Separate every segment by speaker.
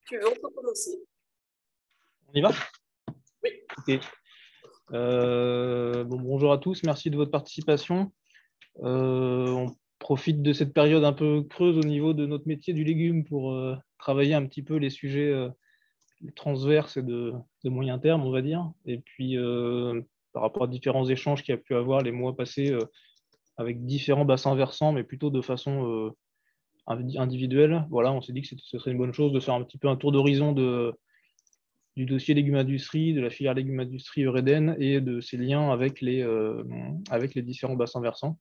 Speaker 1: Tu veux, on peut commencer.
Speaker 2: On y va?
Speaker 1: Oui.
Speaker 2: Ok. Bonjour à tous, merci de votre participation. On profite de cette période un peu creuse au niveau de notre métier du légume pour travailler un petit peu les sujets transverses et de moyen terme, on va dire. Et puis, par rapport à différents échanges qu'il y a pu avoir les mois passés avec différents bassins versants, mais plutôt de façon individuelle, voilà, on s'est dit que ce serait une bonne chose de faire un petit peu un tour d'horizon du dossier légumes industrie, de la filière légumes industrie Eureden et de ses liens avec les différents bassins versants.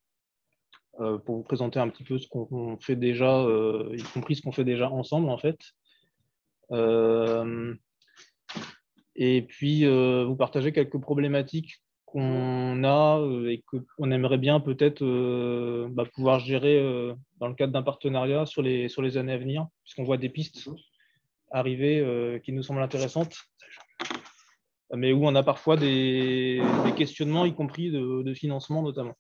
Speaker 2: Pour vous présenter un petit peu ce qu'on fait déjà, y compris ce qu'on fait déjà ensemble en fait. Et puis vous partager quelques problématiques qu'on a et qu'on aimerait bien peut-être pouvoir gérer dans le cadre d'un partenariat sur les années à venir, puisqu'on voit des pistes arriver qui nous semblent intéressantes, mais où on a parfois des questionnements, y compris de financement notamment.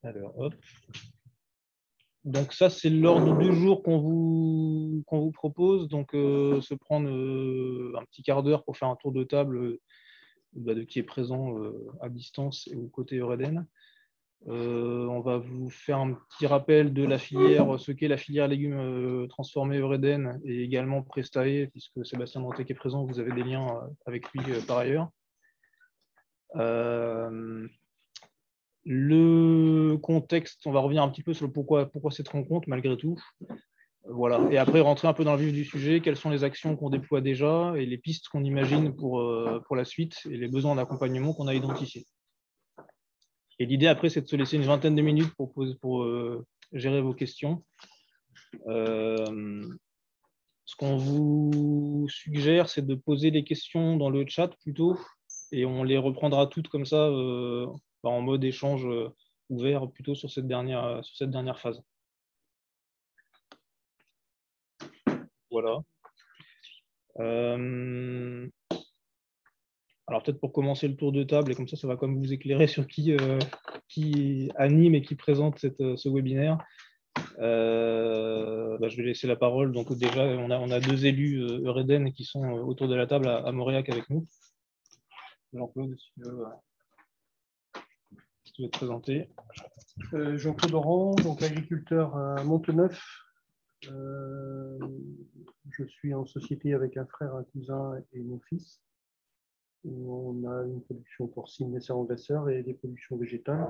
Speaker 2: Alors, hop. Donc ça, c'est l'ordre du jour qu'on vous propose. Donc, se prendre un petit quart d'heure pour faire un tour de table de qui est présent à distance et au côté Eureden. On va vous faire un petit rappel de la filière, ce qu'est la filière légumes transformés Eureden et également Prestae, puisque Sébastien Dantec est présent, vous avez des liens avec lui par ailleurs. Le contexte, on va revenir un petit peu sur le pourquoi cette rencontre malgré tout. Voilà. Et après, rentrer un peu dans le vif du sujet, quelles sont les actions qu'on déploie déjà et les pistes qu'on imagine pour la suite et les besoins d'accompagnement qu'on a identifiés. Et l'idée après, c'est de se laisser une vingtaine de minutes pour gérer vos questions. Ce qu'on vous suggère, c'est de poser les questions dans le chat plutôt, et on les reprendra toutes comme ça en mode échange ouvert plutôt sur cette dernière phase. Voilà. Alors peut-être pour commencer le tour de table, et comme ça va comme vous éclairer sur qui anime et qui présente ce webinaire. Je vais laisser la parole. Donc déjà, on a deux élus Eureden qui sont autour de la table à Mauriac avec nous. Jean-Claude, si tu veux te présenter.
Speaker 3: Jean-Claude Oran, donc agriculteur à Monteneuf. Je suis en société avec un frère, un cousin et mon fils. On a une production porcine laisseur-engraisseur et des productions végétales.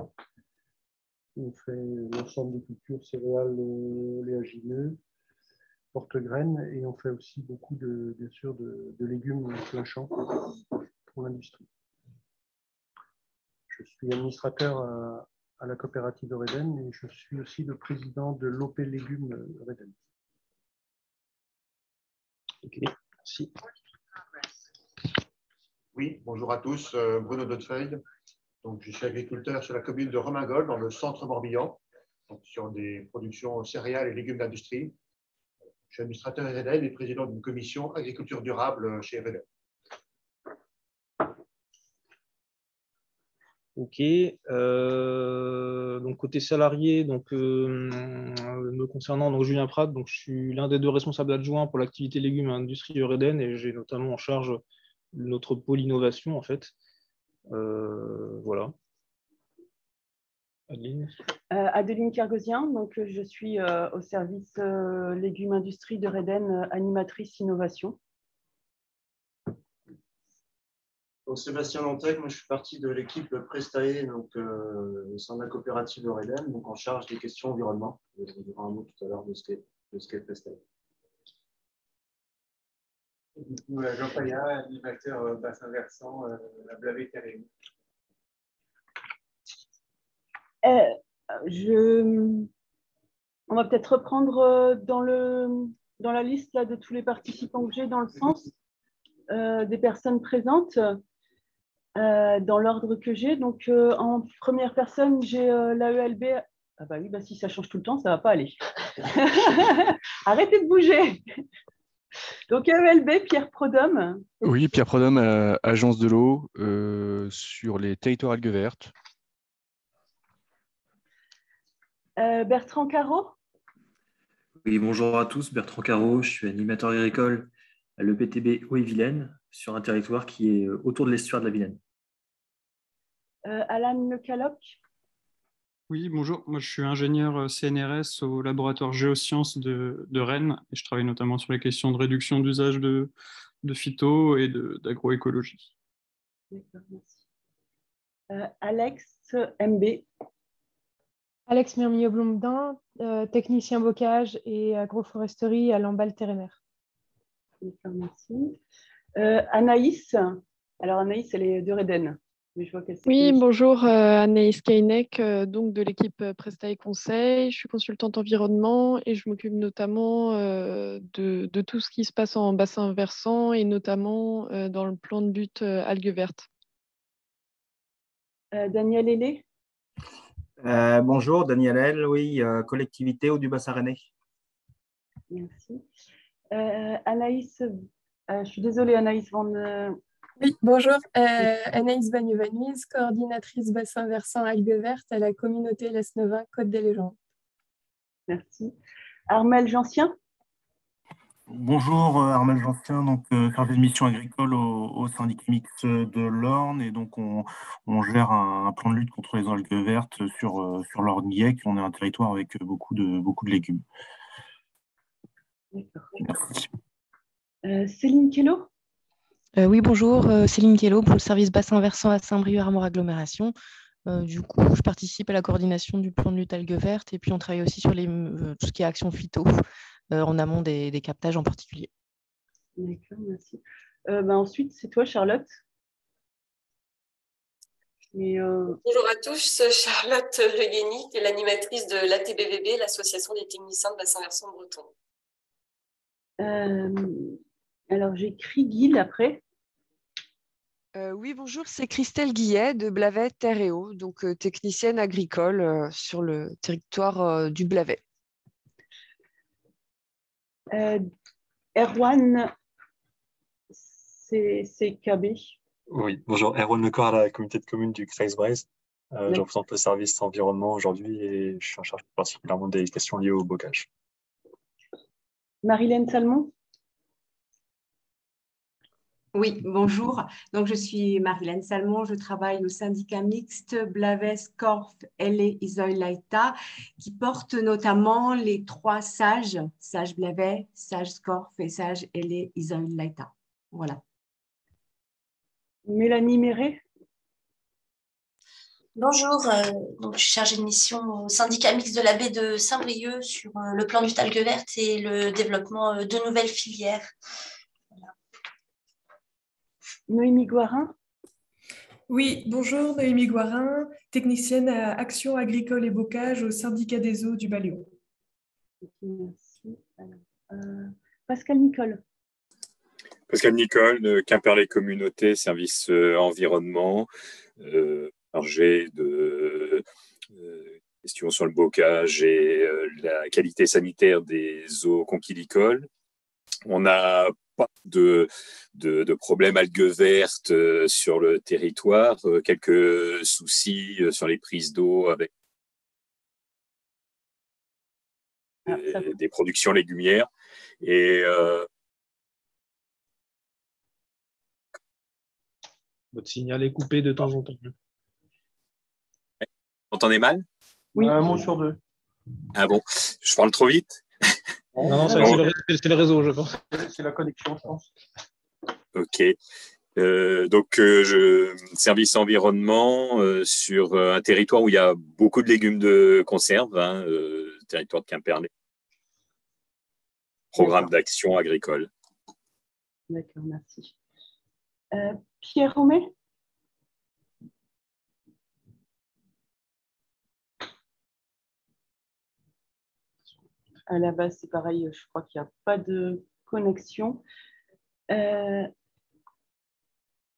Speaker 3: On fait l'ensemble des cultures céréales, oléagineux, porte-graines, et on fait aussi beaucoup bien sûr de légumes plein champ pour l'industrie. Je suis administrateur à la coopérative Eureden et je suis aussi le président de l'OP Légumes Eureden.
Speaker 2: Ok, merci.
Speaker 4: Oui, bonjour à tous, Bruno Dotefeuille. Donc, je suis agriculteur sur la commune de Romingol, dans le centre Morbihan, sur des productions céréales et légumes d'industrie. Je suis administrateur Eureden et président d'une commission agriculture durable chez Eureden.
Speaker 2: Ok, donc côté salarié, me concernant, donc Julien Prat, donc je suis l'un des deux responsables adjoints pour l'activité légumes et industrie Eureden et j'ai notamment en charge notre pôle innovation en fait. Voilà. Adeline.
Speaker 5: Adeline Kergosien, donc je suis au service légumes industrie d'Eureden, animatrice innovation.
Speaker 6: Donc, Sébastien Dantec, moi je suis partie de l'équipe Prestae, donc au sein de la coopérative Eureden, donc en charge des questions environnement. Je vous dirai un mot tout à l'heure de ce qu'est Prestae.
Speaker 7: Du coup, Jean Payat, animateur bassin versant, la Blavet Terrienne.
Speaker 5: On va peut-être reprendre dans la liste là, de tous les participants que j'ai dans le sens des personnes présentes. Dans l'ordre que j'ai. Donc, en première personne, j'ai l'AELB. Ah bah oui, si ça change tout le temps, ça ne va pas aller. Arrêtez de bouger. Donc, AELB, Pierre Prodhomme.
Speaker 8: Oui, Pierre Prodhomme, agence de l'eau sur les territoires algues vertes.
Speaker 5: Bertrand Caro.
Speaker 1: Oui, bonjour à tous, Bertrand Caro, je suis animateur agricole à l'EPTB Haut-et-Vilaine, sur un territoire qui est autour de l'estuaire de la Vilaine.
Speaker 5: Alan Lecaloc.
Speaker 9: Oui, bonjour. Moi, je suis ingénieur CNRS au laboratoire Géosciences de Rennes et je travaille notamment sur les questions de réduction d'usage de phyto et d'agroécologie.
Speaker 5: D'accord, merci. Alex MB.
Speaker 10: Alex Mirmillot-Blondin, technicien bocage et agroforesterie à Lamballe-Terre-et-Mer.
Speaker 5: D'accord, merci. Anaïs. Alors, Anaïs, elle est de Reden. Mais je vois qu'elle
Speaker 11: Oui, bonjour, Anaïs Kainek, donc de l'équipe Prestae Conseil. Je suis consultante environnement et je m'occupe notamment de tout ce qui se passe en bassin versant et notamment dans le plan de lutte algues vertes.
Speaker 5: Daniel Hellé.
Speaker 12: Bonjour, Daniel L, oui, collectivité ou du bassin rennais.
Speaker 5: Merci. Anaïs, je suis désolée, Anaïs Van.
Speaker 13: Oui, bonjour, Anaïs Bagneux-Vanuise, coordinatrice bassin versant algues vertes à la communauté Lesnevin Côte des Légendes.
Speaker 5: Merci. Armel Gensien.
Speaker 14: Bonjour, Armel Gensien, donc chargé de mission agricole au syndicat mixte de l'Orne, et donc on gère un plan de lutte contre les algues vertes sur l'Orne-Guiec. On est un territoire avec beaucoup de légumes.
Speaker 5: D'accord.
Speaker 14: Merci.
Speaker 5: Céline Kello.
Speaker 15: Oui, bonjour, Céline Kello pour le service bassin versant à Saint-Brieuc-Armor Agglomération. Du coup, je participe à la coordination du plan de lutte algues vertes et puis on travaille aussi sur tout ce qui est action phyto, en amont des captages en particulier.
Speaker 5: D'accord, merci. Ensuite, c'est toi, Charlotte.
Speaker 16: Bonjour à tous, Charlotte Le Guénic, l'animatrice de l'ATBVB, l'association des techniciens de bassin versant breton.
Speaker 5: Alors, j'écris Guil après.
Speaker 17: Oui, bonjour, c'est Christelle Guillet de Blavet Terre et Eau, donc technicienne agricole sur le territoire du Blavet.
Speaker 5: Erwan, c'est KB.
Speaker 18: Oui, bonjour, Erwan Lecor à la communauté de communes du Creuse-Braise. Je représente le service environnement aujourd'hui et je suis en charge particulièrement des questions liées au bocage.
Speaker 5: Marilène Salmon.
Speaker 19: Oui, bonjour. Donc, je suis Marilène Salmon. Je travaille au syndicat mixte Blavet, Scorff, Hellé, Isoy-Laïta, qui porte notamment les 3 sages, sage Blavet, sage Scorff et sage Hellé, Isoy-Laïta. Voilà.
Speaker 5: Mélanie Méret.
Speaker 20: Bonjour, donc, je suis chargée de mission au syndicat mixte de la baie de Saint-Brieuc sur le plan du algues vertes et le développement de nouvelles filières.
Speaker 5: Noémie Guarin.
Speaker 21: Oui, bonjour, Noémie Guarin, technicienne à Action agricole et bocage au syndicat des eaux du Baléon.
Speaker 5: Merci. Alors, Pascal Nicole.
Speaker 22: Pascal Nicole, de Quimperlé Communauté, service environnement, chargé de questions sur le bocage et la qualité sanitaire des eaux conchilicoles. On n'a pas de problèmes algues vertes sur le territoire, quelques soucis sur les prises d'eau avec des productions légumières. Et
Speaker 2: votre signal est coupé de temps en temps.
Speaker 22: Vous entendez mal?
Speaker 3: Oui. Un mot sur 2.
Speaker 22: Ah bon, je parle trop vite?
Speaker 2: Non, c'est le réseau, je pense.
Speaker 3: C'est la connexion, je pense.
Speaker 22: Ok. Donc, service environnement sur un territoire où il y a beaucoup de légumes de conserve, territoire de Quimperlé. Programme d'action agricole.
Speaker 5: D'accord, merci. Pierre Romé. À la base, c'est pareil, je crois qu'il n'y a pas de connexion.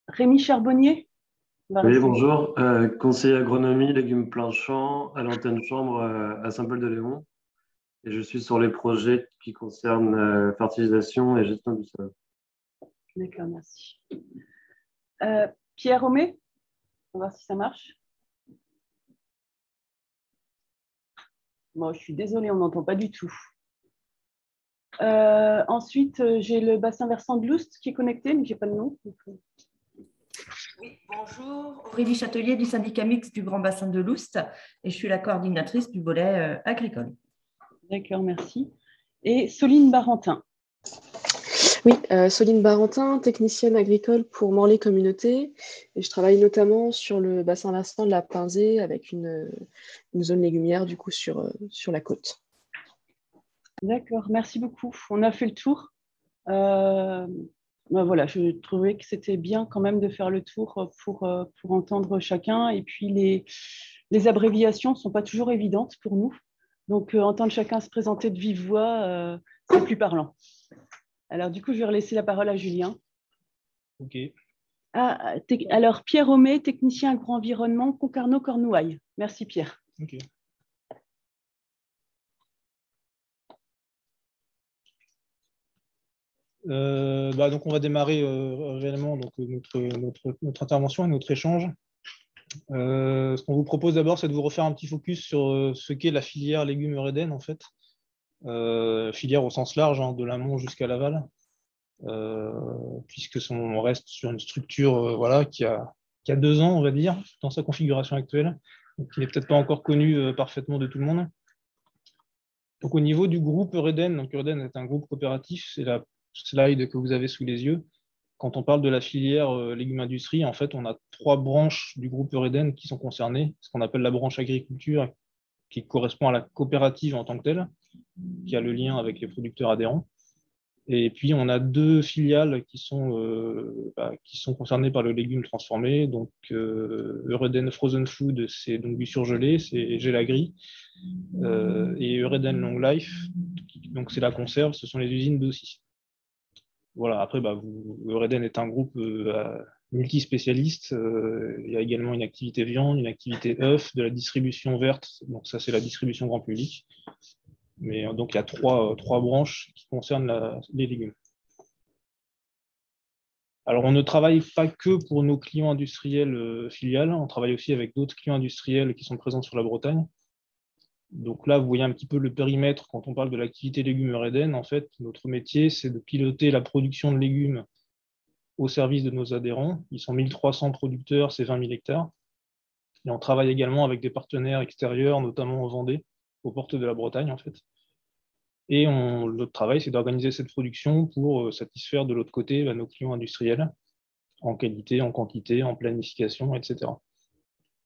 Speaker 5: Rémi Charbonnier.
Speaker 23: Oui, bonjour. Conseiller agronomie, légumes plein champ à l'antenne chambre à Saint-Paul-de-Léon. Et je suis sur les projets qui concernent fertilisation et gestion du sol.
Speaker 5: D'accord, merci. Pierre Romé. On va voir si ça marche. Bon, je suis désolée, on n'entend pas du tout. Ensuite, j'ai le bassin versant de Loust qui est connecté, mais je n'ai pas de nom.
Speaker 4: Oui, bonjour, Aurélie Châtelier du syndicat mixte du Grand Bassin de Loust et je suis la coordinatrice du volet agricole.
Speaker 5: D'accord, merci. Et Soline Barentin.
Speaker 11: Oui, Soline Barentin, technicienne agricole pour Morlaix Communauté. Et je travaille notamment sur le bassin versant de la Pinzée avec une zone légumière du coup sur la côte.
Speaker 5: D'accord, merci beaucoup. On a fait le tour. Voilà, je trouvais que c'était bien quand même de faire le tour pour entendre chacun. Et puis, les abréviations ne sont pas toujours évidentes pour nous. Donc, entendre chacun se présenter de vive voix, c'est plus parlant. Alors, du coup, je vais relaisser la parole à Julien.
Speaker 2: OK.
Speaker 5: Alors, Pierre Homé, technicien agro-environnement, Concarneau-Cornouailles. Merci, Pierre.
Speaker 2: OK. Donc on va démarrer réellement donc, notre intervention et notre échange. Ce qu'on vous propose d'abord, c'est de vous refaire un petit focus sur ce qu'est la filière légumes Eureden, en fait. Filière au sens large, hein, de l'amont jusqu'à l'aval, puisque on reste sur une structure voilà, qui a 2 ans, on va dire, dans sa configuration actuelle, donc qui n'est peut-être pas encore connue parfaitement de tout le monde. Donc au niveau du groupe Eureden, donc Eureden est un groupe coopératif, c'est la slide que vous avez sous les yeux. Quand on parle de la filière légumes industrie, en fait, on a 3 branches du groupe Eureden qui sont concernées, ce qu'on appelle la branche agriculture, qui correspond à la coopérative en tant que telle, qui a le lien avec les producteurs adhérents. Et puis, on a 2 filiales qui sont concernées par le légume transformé. Donc, Eureden Frozen Food, c'est donc du surgelé, c'est Gelagri. Et Eureden Long Life, donc c'est la conserve, ce sont les usines d'Aussi. Voilà, après, Eureden est un groupe multispécialiste. Il y a également une activité viande, une activité œufs, de la distribution verte. Donc ça, c'est la distribution grand public. Mais donc, il y a 3 branches qui concernent les légumes. Alors, on ne travaille pas que pour nos clients industriels filiales. On travaille aussi avec d'autres clients industriels qui sont présents sur la Bretagne. Donc là, vous voyez un petit peu le périmètre quand on parle de l'activité légumes Eureden. En fait, notre métier, c'est de piloter la production de légumes au service de nos adhérents. Ils sont 1300 producteurs, c'est 20 000 hectares. Et on travaille également avec des partenaires extérieurs, notamment en Vendée, aux portes de la Bretagne, en fait. Et notre travail, c'est d'organiser cette production pour satisfaire de l'autre côté nos clients industriels, en qualité, en quantité, en planification, etc.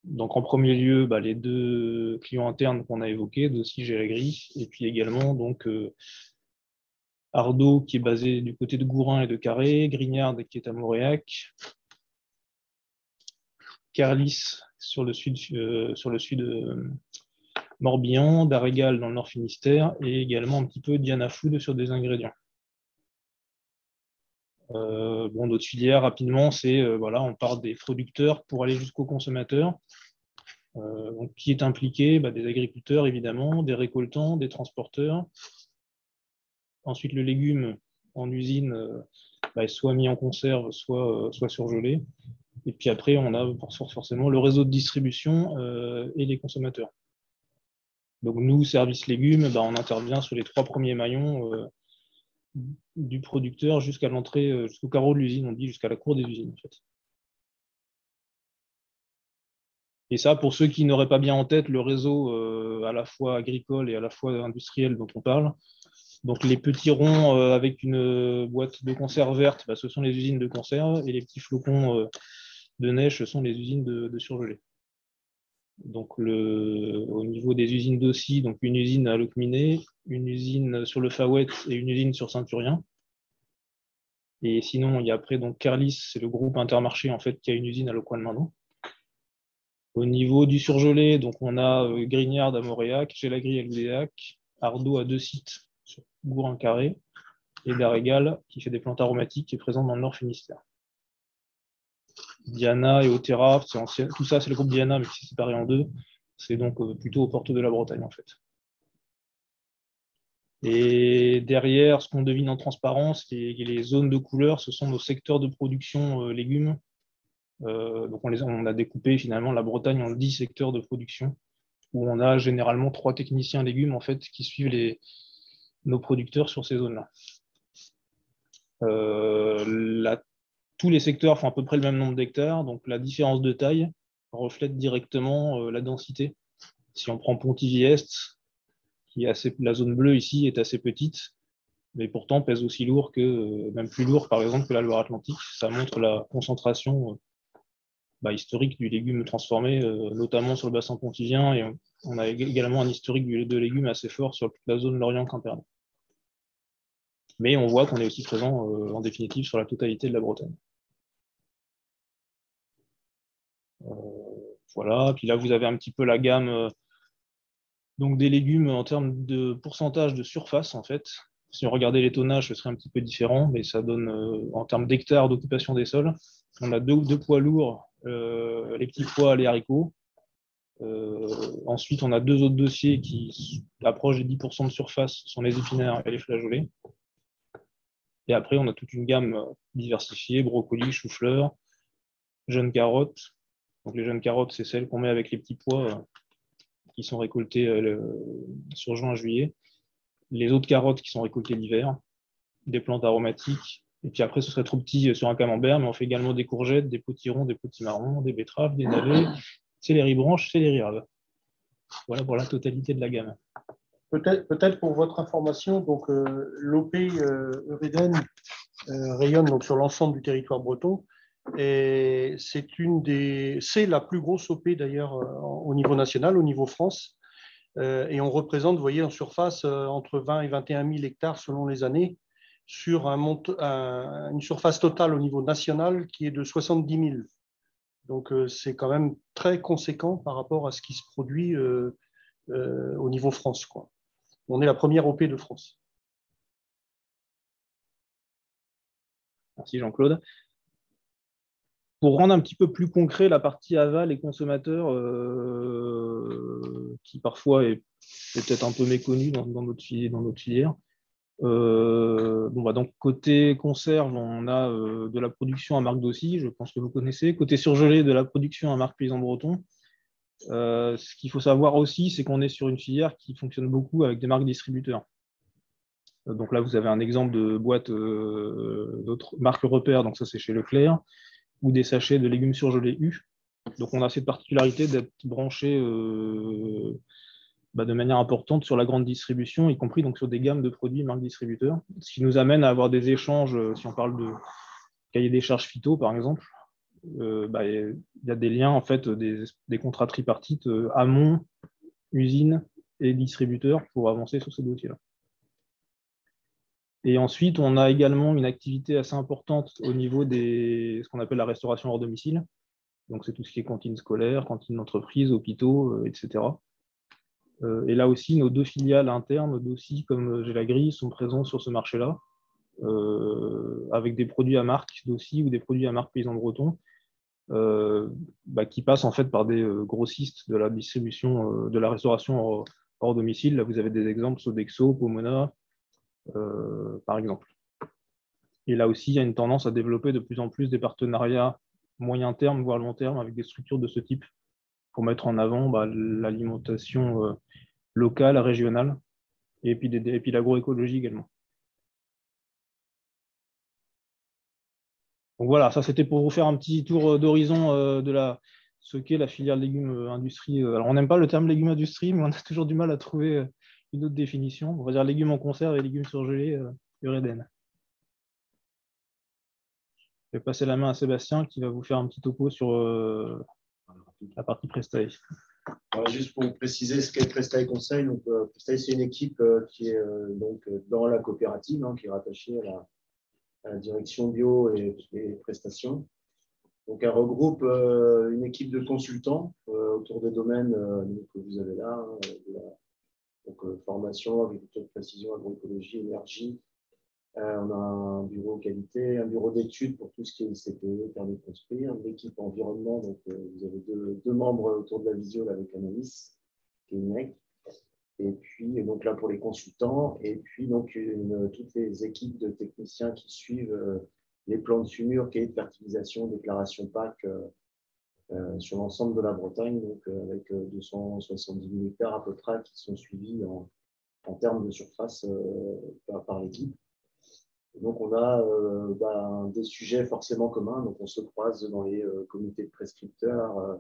Speaker 2: Donc en premier lieu, les 2 clients internes qu'on a évoqués, Dossi, Gelagri, et puis également donc Ardo qui est basé du côté de Gourin et de Carré, Grignard qui est à Moréac, Carlis sur le sud Morbihan, Darégal dans le Nord Finistère, et également un petit peu Diana Food sur des ingrédients. D'autres filières, rapidement, c'est on part des producteurs pour aller jusqu'aux consommateurs. Donc, qui est impliqué? Des agriculteurs, évidemment, des récoltants, des transporteurs. Ensuite, le légume en usine est soit mis en conserve, soit surgelé. Et puis après, on a forcément le réseau de distribution et les consommateurs. Donc nous, service légumes, on intervient sur les 3 premiers maillons du producteur jusqu'à l'entrée, jusqu'au carreau de l'usine, on dit jusqu'à la cour des usines en fait. Et ça, pour ceux qui n'auraient pas bien en tête le réseau à la fois agricole et à la fois industriel dont on parle, donc les petits ronds avec une boîte de conserve verte, ce sont les usines de conserve, et les petits flocons de neige, ce sont les usines de surgelés. Donc au niveau des usines d'Aussi, donc une usine à Locminé, une usine sur le Fawet et une usine sur Saint-Urien. Et sinon, il y a après donc Carlis, c'est le groupe Intermarché en fait qui a une usine à Locoin-de-Mandon. Au niveau du surgelé, donc on a Grignard à Moréac, Gelagri à Loudéac, Ardo à 2 sites sur Gourin-Carré, et Darégal qui fait des plantes aromatiques qui est présent dans le Nord Finistère. Diana et Otera, tout ça c'est le groupe Diana mais qui s'est séparé en 2. C'est donc plutôt aux portes de la Bretagne en fait. Et derrière, ce qu'on devine en transparence, les zones de couleur, ce sont nos secteurs de production légumes. Donc on a découpé finalement la Bretagne en 10 secteurs de production, où on a généralement 3 techniciens légumes en fait, qui suivent nos producteurs sur ces zones-là. Tous les secteurs font à peu près le même nombre d'hectares, donc la différence de taille reflète directement la densité. Si on prend Pontivy-Est, la zone bleue ici est assez petite, mais pourtant pèse aussi lourd même plus lourd par exemple que la Loire-Atlantique. Ça montre la concentration historique du légume transformé, notamment sur le bassin pontivien, et on a également un historique de légumes assez fort sur toute la zone Lorient-Quimperlé. Mais on voit qu'on est aussi présent en définitive sur la totalité de la Bretagne. Voilà, puis là vous avez un petit peu la gamme donc des légumes en termes de pourcentage de surface en fait. Si on regardait les tonnages, ce serait un petit peu différent, mais ça donne en termes d'hectares d'occupation des sols. On a deux poids lourds, les petits pois, les haricots. Ensuite, on a deux autres dossiers qui approchent des 10% de surface, ce sont les épinards et les flageolets. Et après, on a toute une gamme diversifiée, brocolis, choux-fleurs, jeunes carottes. Donc les jeunes carottes, c'est celles qu'on met avec les petits pois qui sont récoltés sur juin-juillet. Les autres carottes qui sont récoltées l'hiver, des plantes aromatiques. Et puis après, ce serait trop petit sur un camembert, mais on fait également des courgettes, des potirons, des potimarrons, des betteraves, des navets, céleri branche, céleri rave. Voilà pour la totalité de la gamme.
Speaker 3: Peut-être pour votre information, donc l'OP Eureden rayonne donc sur l'ensemble du territoire breton et c'est la plus grosse OP d'ailleurs au niveau national, au niveau France. Et on représente, vous voyez, en surface entre 20 et 21 000 hectares selon les années, sur une surface totale au niveau national qui est de 70 000. Donc c'est quand même très conséquent par rapport à ce qui se produit au niveau France, quoi. On est la première OP de France.
Speaker 2: Merci Jean-Claude. Pour rendre un petit peu plus concret la partie aval et consommateur, qui parfois est peut-être un peu méconnue dans notre filière. Donc côté conserve, on a de la production à marque d'Aussy, je pense que vous connaissez. Côté surgelé, de la production à marque Paysan Breton. Ce qu'il faut savoir aussi, c'est qu'on est sur une filière qui fonctionne beaucoup avec des marques distributeurs. Donc là, vous avez un exemple de boîte d'autres marques repères, donc ça c'est chez Leclerc, ou des sachets de légumes surgelés U. Donc on a cette particularité d'être branché de manière importante sur la grande distribution, y compris donc sur des gammes de produits marques distributeurs, ce qui nous amène à avoir des échanges, si on parle de cahier des charges phyto par exemple. Il y a des liens, en fait, des contrats tripartites amont, usine et distributeur pour avancer sur ces dossiers-là. Et ensuite, on a également une activité assez importante au niveau de ce qu'on appelle la restauration hors domicile. Donc, c'est tout ce qui est cantine scolaire, cantine d'entreprise, hôpitaux, etc. Et là aussi, nos deux filiales internes d'Aussy, comme Gelagri, sont présents sur ce marché-là, avec des produits à marque d'Aussy ou des produits à marque Paysan Breton, qui passent en fait par des grossistes de la distribution de la restauration hors domicile. Là, vous avez des exemples, Sodexo, Pomona, par exemple. Et là aussi, il y a une tendance à développer de plus en plus des partenariats moyen terme, voire long terme, avec des structures de ce type, pour mettre en avant l'alimentation locale, régionale, et puis l'agroécologie également. Donc voilà, ça c'était pour vous faire un petit tour d'horizon de ce qu'est la filière légumes industrie. Alors on n'aime pas le terme légumes industrie, mais on a toujours du mal à trouver une autre définition. On va dire légumes en conserve et légumes surgelés Eureden. Je vais passer la main à Sébastien qui va vous faire un petit topo sur la partie Prestae.
Speaker 6: Juste pour vous préciser ce qu'est Prestae Conseil, donc Prestae c'est une équipe qui est donc dans la coopérative, qui est rattachée à la direction bio et prestations. Donc, elle regroupe une équipe de consultants autour des domaines que vous avez là, formation, agriculture de précision, agroécologie, énergie. On a un bureau qualité, un bureau d'études pour tout ce qui est CPE, permis de construire, l'équipe environnement. Donc, vous avez deux membres autour de la visio avec Anaïs, qui est une mec. Et puis, donc là, pour les consultants, et puis donc toutes les équipes de techniciens qui suivent les plans de fumure, cahier de fertilisation, déclaration PAC sur l'ensemble de la Bretagne, donc avec 270 000 hectares à peu près qui sont suivis en termes de surface par l'équipe. Donc, on a des sujets forcément communs. Donc, on se croise dans les comités de prescripteurs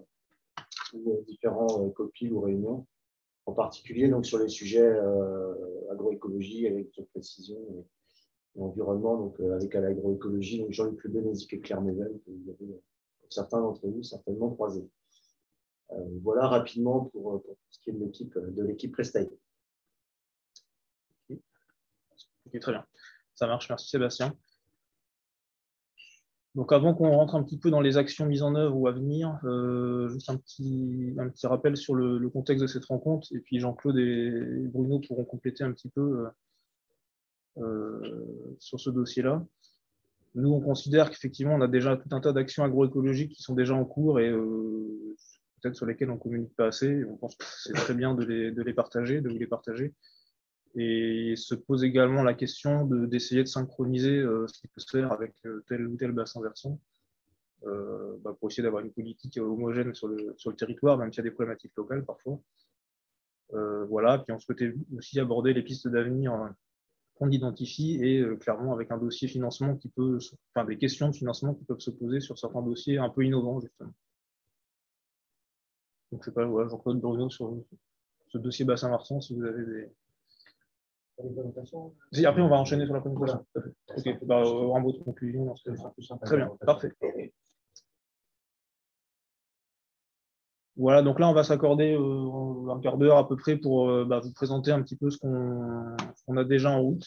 Speaker 6: ou différents copiles ou réunions. En particulier donc, sur les sujets agroécologie, agriculture de précision et environnement, donc avec à l'agroécologie, donc Jean-Luc Bénézic et Claire Mével, que vous avez, pour certains d'entre vous, certainement croisés. Voilà rapidement pour tout ce qui est de l'équipe Prestaï.
Speaker 2: Ok, très bien. Ça marche, merci Sébastien. Donc avant qu'on rentre un petit peu dans les actions mises en œuvre ou à venir, juste un petit rappel sur le contexte de cette rencontre, et puis Jean-Claude et Bruno pourront compléter un petit peu sur ce dossier-là. Nous, on considère qu'effectivement, on a déjà tout un tas d'actions agroécologiques qui sont déjà en cours et peut-être sur lesquelles on ne communique pas assez. On pense que c'est très bien de les partager, de vous les partager. Et se pose également la question d'essayer de synchroniser ce qui peut se faire avec tel ou tel bassin versant pour essayer d'avoir une politique homogène sur le territoire, même s'il y a des problématiques locales parfois. Voilà, puis on souhaitait aussi aborder les pistes d'avenir qu'on identifie et clairement avec un dossier financement des questions de financement qui peuvent se poser sur certains dossiers un peu innovants justement. Donc je ne sais pas, voilà, Jean-Claude, Bruno, sur ce dossier bassin versant, si vous avez des... Si, après, on va enchaîner sur la présentation. Ok, en mot de conclusion. Très bien, parfait. Voilà, donc là, on va s'accorder un quart d'heure à peu près pour vous présenter un petit peu ce qu'on a déjà en route.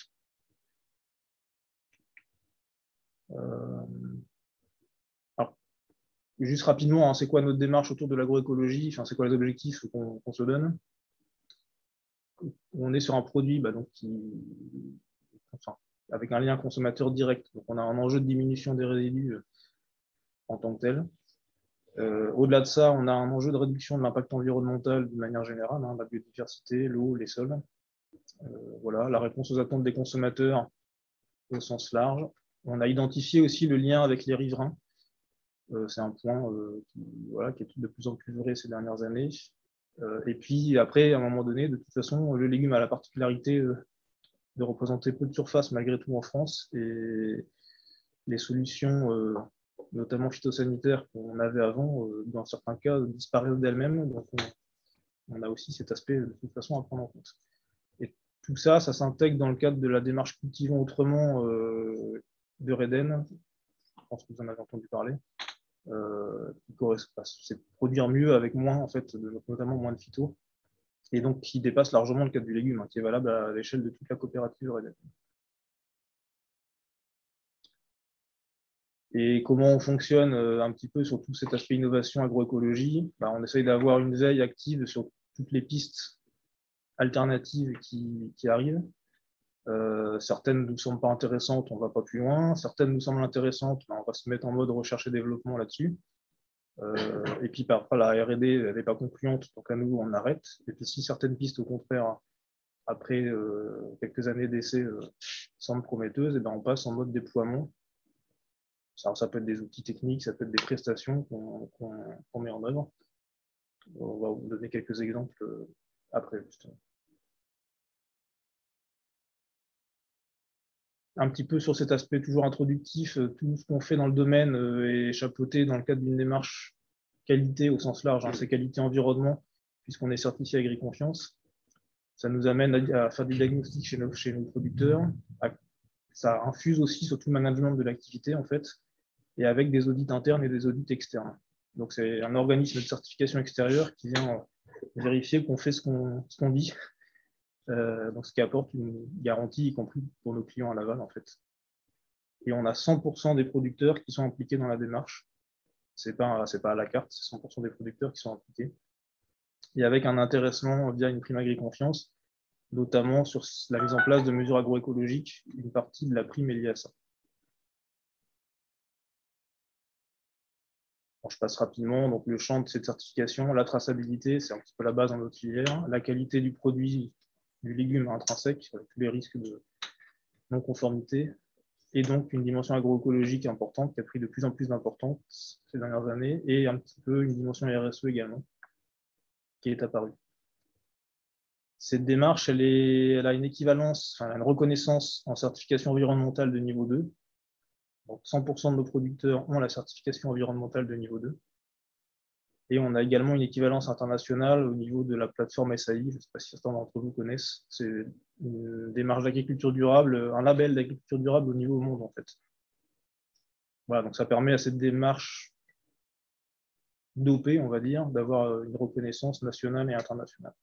Speaker 2: Alors, juste rapidement, hein, c'est quoi notre démarche autour de l'agroécologie, enfin, c'est quoi les objectifs qu'on se donne. On est sur un produit avec un lien consommateur direct. Donc, on a un enjeu de diminution des résidus en tant que tel. Au-delà de ça, on a un enjeu de réduction de l'impact environnemental de manière générale, hein, la biodiversité, l'eau, les sols. Voilà, la réponse aux attentes des consommateurs au sens large. On a identifié aussi le lien avec les riverains. C'est un point qui est de plus en plus vrai ces dernières années. Et puis après, à un moment donné, de toute façon, le légume a la particularité de représenter peu de surface malgré tout en France. Et les solutions, notamment phytosanitaires qu'on avait avant, dans certains cas, disparaissent d'elles-mêmes. Donc on a aussi cet aspect de toute façon à prendre en compte. Et tout ça, ça s'intègre dans le cadre de la démarche Cultivons autrement de Reden. Je pense que vous en avez entendu parler. C'est produire mieux avec moins, en fait, notamment moins de phyto, et donc qui dépasse largement le cadre du légume, hein, qui est valable à l'échelle de toute la coopérative Reden. Et comment on fonctionne un petit peu sur tout cet aspect innovation agroécologie, on essaye d'avoir une veille active sur toutes les pistes alternatives qui arrivent. Certaines ne nous semblent pas intéressantes, on ne va pas plus loin. Certaines nous semblent intéressantes, on va se mettre en mode recherche et développement là-dessus. Et puis parfois la R&D n'est pas concluante, donc à nouveau on arrête. Et puis si certaines pistes au contraire, après quelques années d'essai, semblent prometteuses, et on passe en mode déploiement. Ça peut être des outils techniques, ça peut être des prestations qu'on met en œuvre. On va vous donner quelques exemples après, justement. Un petit peu sur cet aspect toujours introductif, tout ce qu'on fait dans le domaine est chapeauté dans le cadre d'une démarche qualité au sens large, hein, c'est qualité environnement, puisqu'on est certifié Agriconfiance. Ça nous amène à faire des diagnostics chez nos producteurs. Ça infuse aussi sur tout le management de l'activité, en fait, et avec des audits internes et des audits externes. Donc, c'est un organisme de certification extérieure qui vient vérifier qu'on fait ce qu'on dit. Donc, ce qui apporte une garantie, y compris pour nos clients à l'aval, en fait. Et on a 100% des producteurs qui sont impliqués dans la démarche. C'est pas à la carte, c'est 100% des producteurs qui sont impliqués. Et avec un intéressement via une prime Agriconfiance, notamment sur la mise en place de mesures agroécologiques, une partie de la prime est liée à ça. Bon, je passe rapidement. Donc, le champ de cette certification, la traçabilité, c'est un petit peu la base dans notre filière. La qualité du produit, du légume intrinsèque, avec tous les risques de non-conformité. Et donc, une dimension agroécologique importante qui a pris de plus en plus d'importance ces dernières années. Et un petit peu une dimension RSE également, qui est apparue. Cette démarche, elle a une équivalence, enfin, une reconnaissance en certification environnementale de niveau 2. Donc 100% de nos producteurs ont la certification environnementale de niveau 2. Et on a également une équivalence internationale au niveau de la plateforme SAI. Je ne sais pas si certains d'entre vous connaissent. C'est une démarche d'agriculture durable, un label d'agriculture durable au niveau monde, en fait. Voilà, donc ça permet à cette démarche dopée, on va dire, d'avoir une reconnaissance nationale et internationale.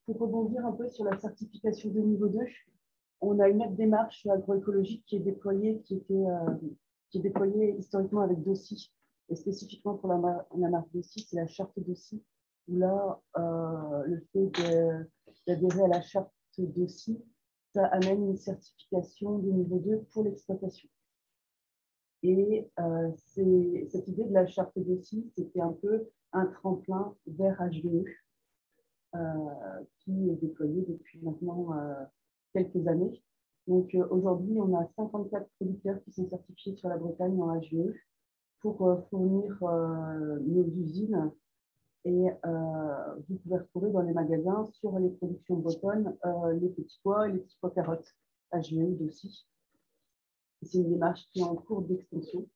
Speaker 5: Pour rebondir un peu sur la certification de niveau 2, on a une autre démarche agroécologique qui est déployée, qui est déployée historiquement avec DOCI. Et spécifiquement pour la marque DOCI, c'est la charte DOCI, où là, le fait d'adhérer à la charte DOCI, ça amène une certification de niveau 2 pour l'exploitation. Et cette idée de la charte DOCI, c'était un peu un tremplin vers HVE, qui est déployé depuis maintenant quelques années. Donc aujourd'hui, on a 54 producteurs qui sont certifiés sur la Bretagne en HVE pour fournir nos usines. Et vous pouvez retrouver dans les magasins sur les productions bretonnes les petits pois et les petits pois carottes HVE aussi. C'est une démarche qui est en cours d'extension.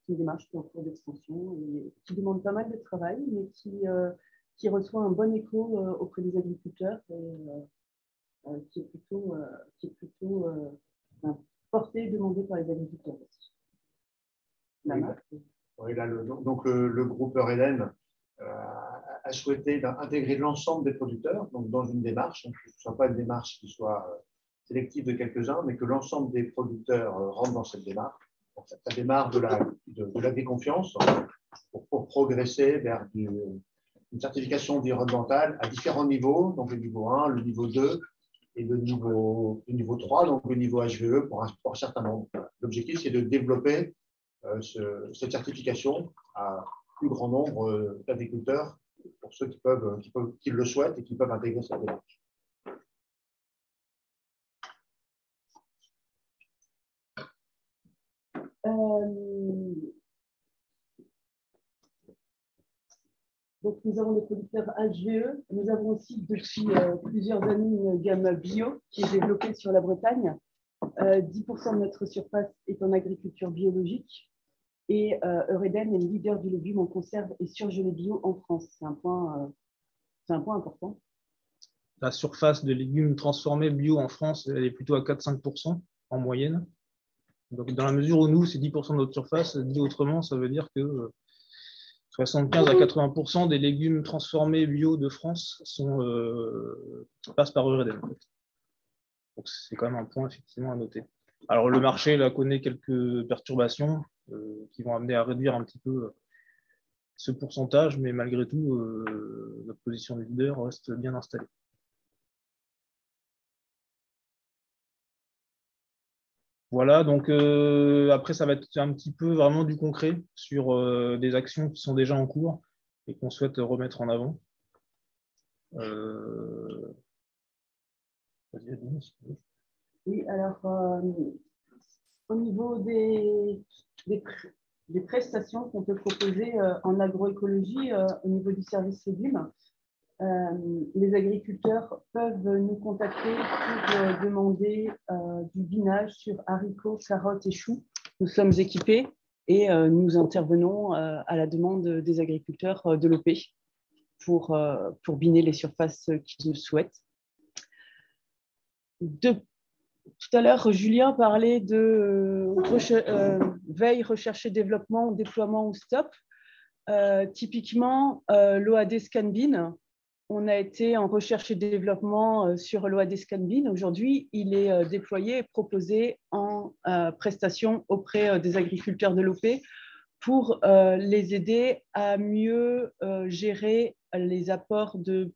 Speaker 5: C'est une démarche qui est en cours d'extension et qui demande pas mal de travail, mais qui reçoit un bon écho auprès des agriculteurs et qui est plutôt porté et demandé par les agriculteurs aussi.
Speaker 1: Donc le groupe Eureden a souhaité intégrer l'ensemble des producteurs donc dans une démarche, donc, que ce ne soit pas une démarche qui soit sélective de quelques-uns, mais que l'ensemble des producteurs rentrent dans cette démarche. Donc, ça démarre de l'agriconfiance pour progresser vers une certification environnementale à différents niveaux, donc le niveau 1, le niveau 2 et le niveau 3, donc le niveau HVE pour un certain nombre. L'objectif, c'est de développer cette certification à plus grand nombre d'agriculteurs pour ceux qui le souhaitent et qui peuvent intégrer cette démarche.
Speaker 5: Donc, nous avons des producteurs HVE. Nous avons aussi depuis plusieurs années une gamme bio qui est développée sur la Bretagne. 10% de notre surface est en agriculture biologique. Et Eureden est le leader du légume en conserve et surgelé bio en France. C'est un point important.
Speaker 2: La surface de légumes transformés bio en France, elle est plutôt à 4-5% en moyenne. Donc, dans la mesure où nous, c'est 10% de notre surface, dit autrement, ça veut dire que 75 à 80% des légumes transformés bio de France passent par Eureden. En fait. Donc, c'est quand même un point effectivement à noter. Alors, le marché là, connaît quelques perturbations qui vont amener à réduire un petit peu ce pourcentage, mais malgré tout, notre position de leader reste bien installée. Voilà, donc après, ça va être un petit peu vraiment du concret sur des actions qui sont déjà en cours et qu'on souhaite remettre en avant.
Speaker 5: Oui, alors, au niveau des prestations qu'on peut proposer en agroécologie, au niveau du service légumes, les agriculteurs peuvent nous contacter pour demander du binage sur haricots, carottes et choux. Nous sommes équipés et nous intervenons à la demande des agriculteurs de l'OP pour biner les surfaces qu'ils le souhaitent. Tout à l'heure, Julien parlait de veille, recherche et développement, déploiement ou stop. Typiquement, l'OAD ScanBin, on a été en recherche et développement sur l'OAD ScanBin. Aujourd'hui, il est déployé et proposé en prestation auprès des agriculteurs de l'OP pour les aider à mieux gérer les apports de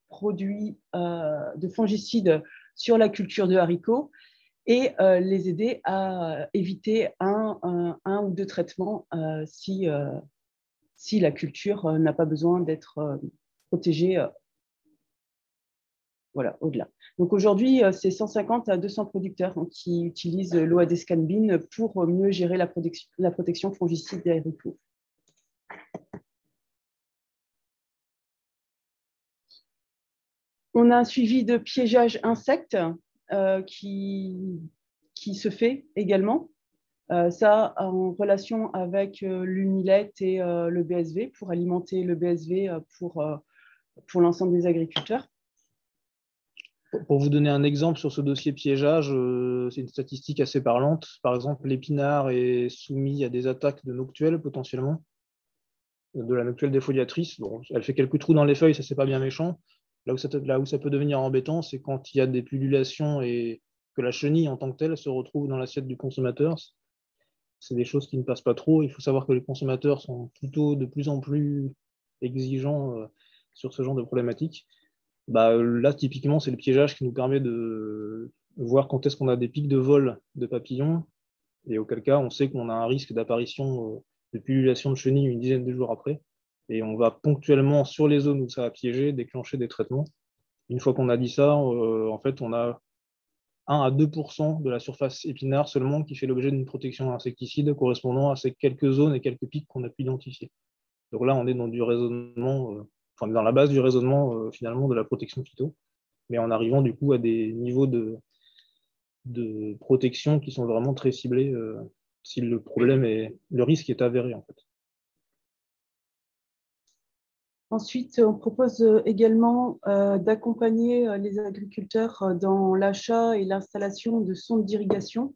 Speaker 5: produits de fongicides sur la culture de haricots et les aider à éviter un ou deux traitements si la culture n'a pas besoin d'être protégée voilà, au-delà. Donc aujourd'hui, c'est 150 à 200 producteurs qui utilisent l'OAD ScanBin pour mieux gérer la protection fongicide des haricots. On a un suivi de piégeage insectes qui se fait également. Ça en relation avec l'UNILET et le BSV pour alimenter le BSV pour l'ensemble des agriculteurs.
Speaker 2: Pour vous donner un exemple sur ce dossier piégeage, c'est une statistique assez parlante. Par exemple, l'épinard est soumis à des attaques de noctuelles potentiellement, de la noctuelle défoliatrice. Bon, elle fait quelques trous dans les feuilles, ça c'est pas bien méchant. Là où ça peut devenir embêtant, c'est quand il y a des pullulations et que la chenille en tant que telle se retrouve dans l'assiette du consommateur. C'est des choses qui ne passent pas trop. Il faut savoir que les consommateurs sont plutôt de plus en plus exigeants sur ce genre de problématiques. Là, typiquement, c'est le piégeage qui nous permet de voir quand est-ce qu'on a des pics de vol de papillons, et auquel cas, on sait qu'on a un risque d'apparition de pullulation de chenilles une dizaine de jours après, et on va ponctuellement, sur les zones où ça a piégé, déclencher des traitements. Une fois qu'on a dit ça, en fait, on a 1 à 2% de la surface épinard seulement qui fait l'objet d'une protection insecticide correspondant à ces quelques zones et quelques pics qu'on a pu identifier. Donc là, on est dans du raisonnement... dans la base du raisonnement finalement de la protection phyto, mais en arrivant du coup à des niveaux de protection qui sont vraiment très ciblés si le risque est avéré en fait.
Speaker 5: Ensuite, on propose également d'accompagner les agriculteurs dans l'achat et l'installation de sondes d'irrigation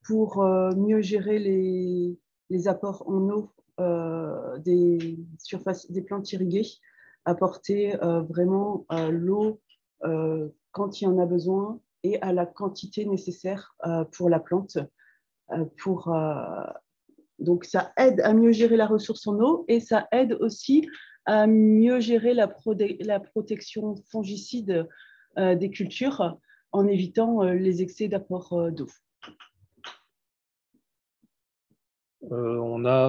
Speaker 5: pour mieux gérer les apports en eau des plantes irriguées, apporter vraiment l'eau quand il y en a besoin et à la quantité nécessaire pour la plante. Donc, ça aide à mieux gérer la ressource en eau et ça aide aussi à mieux gérer la protection fongicide des cultures en évitant les excès d'apport d'eau.
Speaker 2: On a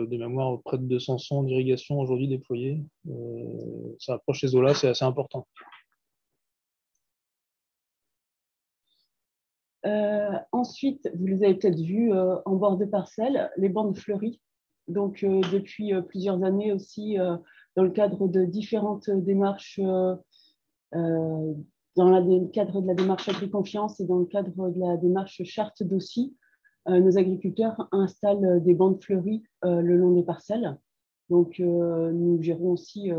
Speaker 2: des mémoires près de 200 sondes d'irrigation aujourd'hui déployées. Ça approche ces eaux-là, c'est assez important.
Speaker 5: Ensuite, vous les avez peut-être vus en bord de parcelle, les bandes fleuries. Donc, depuis plusieurs années aussi, dans le cadre de différentes démarches, dans le cadre de la démarche Agriconfiance et dans le cadre de la démarche Charte d'Aussi, nos agriculteurs installent des bandes fleuries le long des parcelles. Donc, nous gérons aussi,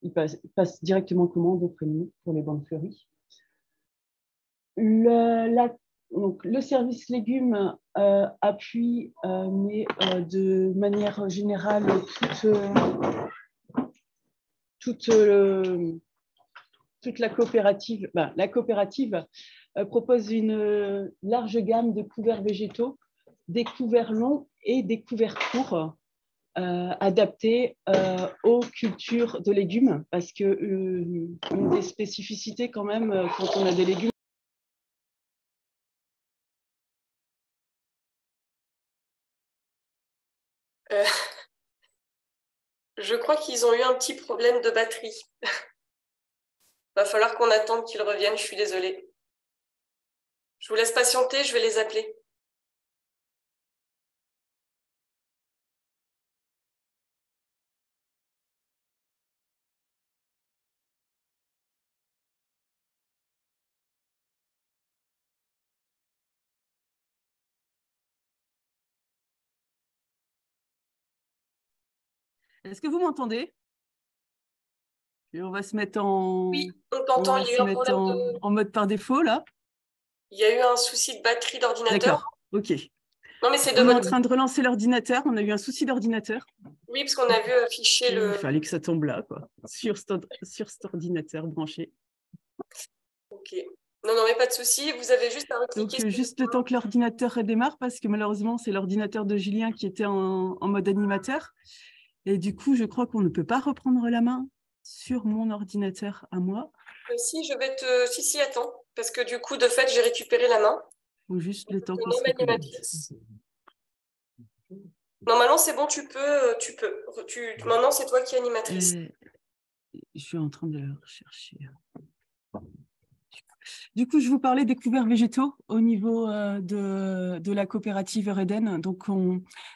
Speaker 5: ils passent directement commande auprès de nous pour les bandes fleuries. Donc, le service légumes appuie, mais de manière générale, toute la coopérative. La coopérative propose une large gamme de couverts végétaux, des couverts longs et des couverts courts adaptés aux cultures de légumes, parce que une des spécificités quand même quand on a des légumes.
Speaker 16: Je crois qu'ils ont eu un petit problème de batterie. Va falloir qu'on attende qu'ils reviennent, je suis désolée. Je vous laisse patienter, je vais les appeler.
Speaker 7: Est-ce que vous m'entendez? Et on va se mettre en...
Speaker 16: Oui, on t'entend. Il y a eu un problème
Speaker 7: en mode par défaut, là.
Speaker 16: Il y a eu un souci de batterie d'ordinateur.
Speaker 7: D'accord, ok.
Speaker 16: Non, mais c'est
Speaker 7: on est en train de relancer l'ordinateur. On a eu un souci d'ordinateur.
Speaker 16: Oui, parce qu'on a vu afficher le...
Speaker 7: Il fallait que ça tombe là, quoi, sur cet ordinateur branché.
Speaker 16: Ok. Non, mais pas de souci. Vous avez juste à recliquer.
Speaker 7: Donc, juste le temps que l'ordinateur redémarre, parce que malheureusement, c'est l'ordinateur de Julien qui était en mode animateur. Et du coup, je crois qu'on ne peut pas reprendre la main sur mon ordinateur à moi.
Speaker 16: Si, je vais te... Si, attends. Parce que du coup, de fait, j'ai récupéré la main.
Speaker 7: Ou juste le temps qu'on se reconnecte.
Speaker 16: Normalement, c'est bon, tu peux. Maintenant, c'est toi qui es animatrice.
Speaker 7: Je suis en train de le rechercher. Du coup, je vous parlais des couverts végétaux au niveau de la coopérative Eureden. Donc,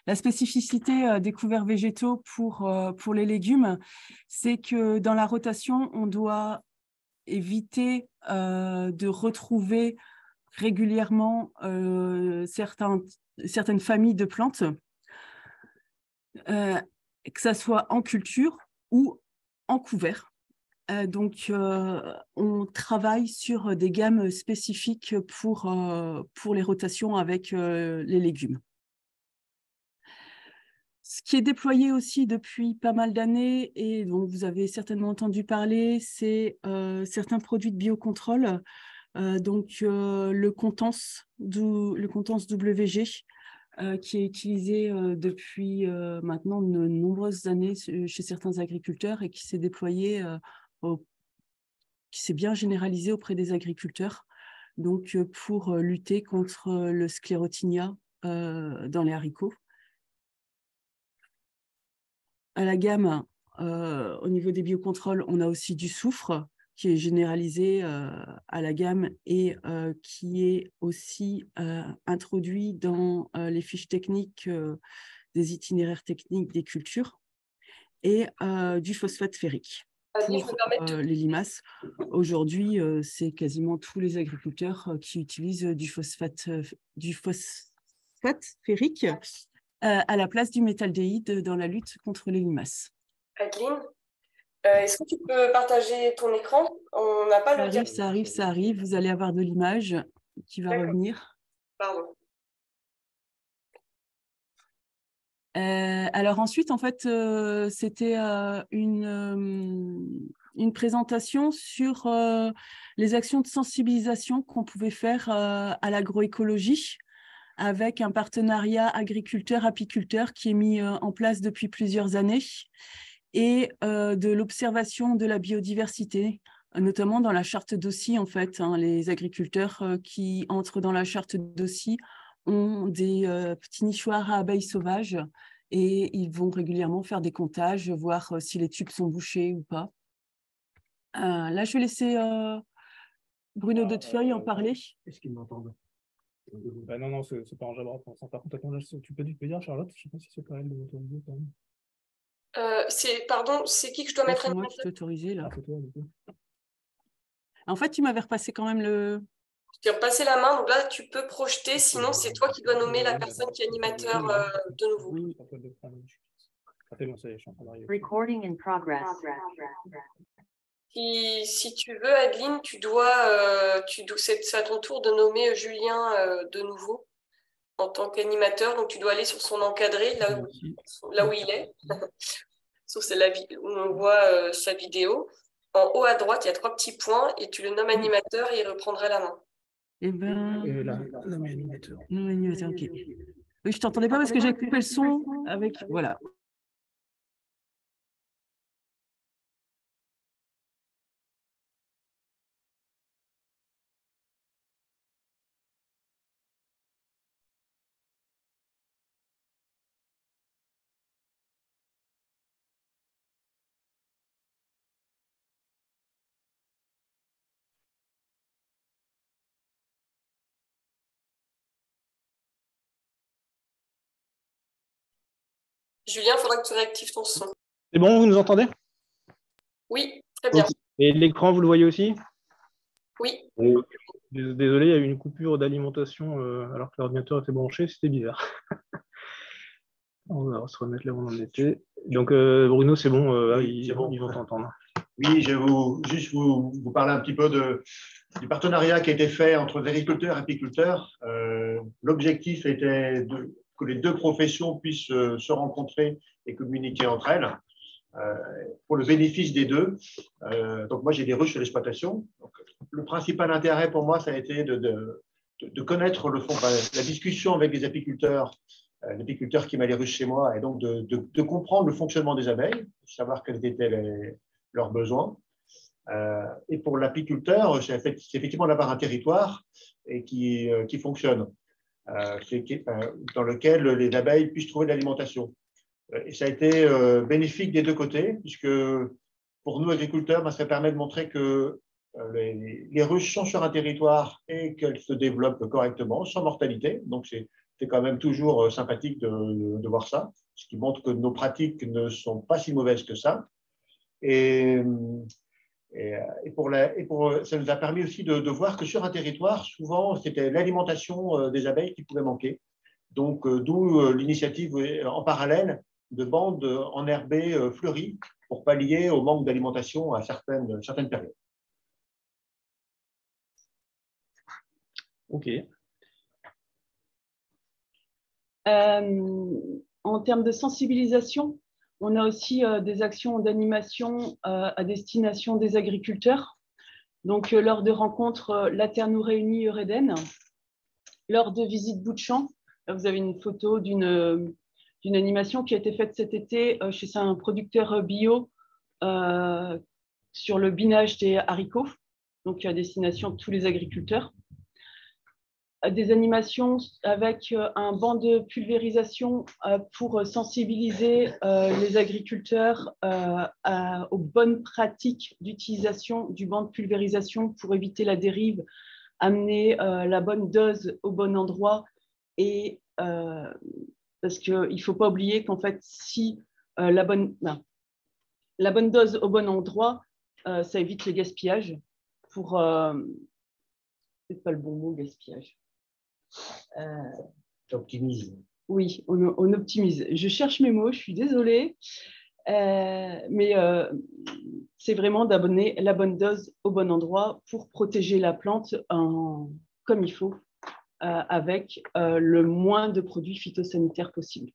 Speaker 7: la spécificité des couverts végétaux pour les légumes, c'est que dans la rotation, on doit éviter de retrouver régulièrement certaines familles de plantes, que ça soit en culture ou en couvert. Donc, on travaille sur des gammes spécifiques pour les rotations avec les légumes. Ce qui est déployé aussi depuis pas mal d'années et dont vous avez certainement entendu parler, c'est certains produits de biocontrôle, donc le Contance WG, qui est utilisé depuis maintenant de nombreuses années chez certains agriculteurs et qui s'est déployé, qui s'est bien généralisé auprès des agriculteurs, donc pour lutter contre le sclérotinia dans les haricots. À la gamme, au niveau des biocontrôles, on a aussi du soufre qui est généralisé à la gamme et qui est aussi introduit dans les fiches techniques des itinéraires techniques des cultures, et du phosphate ferrique pour les limaces. Aujourd'hui, c'est quasiment tous les agriculteurs qui utilisent du phosphate ferrique à la place du métaldéhyde dans la lutte contre les limaces.
Speaker 16: Adeline, est-ce que tu peux partager ton écran? On n'a pas le
Speaker 7: diapositive. Ça arrive. Vous allez avoir de l'image qui va revenir.
Speaker 16: Pardon.
Speaker 7: Alors ensuite, en fait, c'était une présentation sur les actions de sensibilisation qu'on pouvait faire à l'agroécologie, avec un partenariat agriculteur-apiculteur qui est mis en place depuis plusieurs années, et de l'observation de la biodiversité, notamment dans la charte d'Aussy, en fait. Les agriculteurs qui entrent dans la charte d'Aussy ont des petits nichoirs à abeilles sauvages et ils vont régulièrement faire des comptages, voir si les tubes sont bouchés ou pas. Là, je vais laisser Bruno D'autefeuille en parler.
Speaker 3: Est-ce qu'ils m'entendent?
Speaker 2: Non, c'est pas un Jabra. Par contre, attends, tu peux dire, Charlotte, je ne sais pas si c'est pas elle de m'autoriser quand même.
Speaker 16: Pardon, c'est qui que je dois mettre
Speaker 7: à moi qui t'ai autorisé là. En fait, tu m'avais repassé quand même le...
Speaker 16: Je t'ai repassé la main, donc là, tu peux projeter, sinon c'est toi qui dois nommer la personne qui est animateur de nouveau.
Speaker 2: Oui.
Speaker 8: Recording in progress.
Speaker 16: Si tu veux, Adeline, c'est à ton tour de nommer Julien de nouveau en tant qu'animateur. Donc, tu dois aller sur son encadré, là où il est, où on voit sa vidéo. En haut à droite, il y a 3 petits points et tu le nommes animateur et il reprendra la main.
Speaker 7: Eh bien,
Speaker 2: nommé animateur.
Speaker 7: Nommé animateur, ok. Oui, je t'entendais pas parce que j'ai coupé le son avec... Voilà.
Speaker 16: Julien, il faudra que tu réactives ton son.
Speaker 2: C'est bon, vous nous entendez?
Speaker 16: Oui, très bien.
Speaker 2: Okay. Et l'écran, vous le voyez aussi?
Speaker 16: Oui.
Speaker 2: Désolé, il y a eu une coupure d'alimentation alors que l'ordinateur était branché, c'était bizarre. On va se remettre là où on en était. Donc, Bruno, c'est bon, ils vont t'entendre.
Speaker 1: Oui, je vais juste vous parler un petit peu du partenariat qui a été fait entre les agriculteurs et apiculteurs. L'objectif était que les deux professions puissent se rencontrer et communiquer entre elles pour le bénéfice des deux. Donc, moi, j'ai des ruches sur l'exploitation. Le principal intérêt pour moi, ça a été de connaître le fond, la discussion avec les apiculteurs qui m'a les ruches chez moi, et donc de comprendre le fonctionnement des abeilles, de savoir quels étaient leurs besoins. Et pour l'apiculteur, c'est effectivement d'avoir un territoire et qui fonctionne, dans lequel les abeilles puissent trouver de l'alimentation. Et ça a été bénéfique des deux côtés, puisque pour nous, agriculteurs, ça permet de montrer que les ruches sont sur un territoire et qu'elles se développent correctement, sans mortalité. Donc, c'est quand même toujours sympathique de voir ça, ce qui montre que nos pratiques ne sont pas si mauvaises que ça. Et ça nous a permis aussi de voir que sur un territoire, souvent, c'était l'alimentation des abeilles qui pouvait manquer. Donc, d'où l'initiative en parallèle de bandes enherbées fleuries pour pallier au manque d'alimentation à certaines périodes.
Speaker 2: OK.
Speaker 5: En termes de sensibilisation, on a aussi des actions d'animation à destination des agriculteurs. Donc, lors de rencontres La Terre nous réunit Eureden, lors de visites bout de champ, là, vous avez une photo d'une animation qui a été faite cet été chez un producteur bio sur le binage des haricots, donc à destination de tous les agriculteurs. Des animations avec un banc de pulvérisation pour sensibiliser les agriculteurs aux bonnes pratiques d'utilisation du banc de pulvérisation pour éviter la dérive, amener la bonne dose au bon endroit et parce qu'il ne faut pas oublier qu'en fait, si la bonne dose au bon endroit, ça évite le gaspillage pour... c'est pas le bon mot, gaspillage.
Speaker 1: Optimise.
Speaker 5: Oui, on optimise. Je cherche mes mots, je suis désolée. Mais c'est vraiment d'abonner la bonne dose au bon endroit pour protéger la plante comme il faut, avec le moins de produits phytosanitaires possible.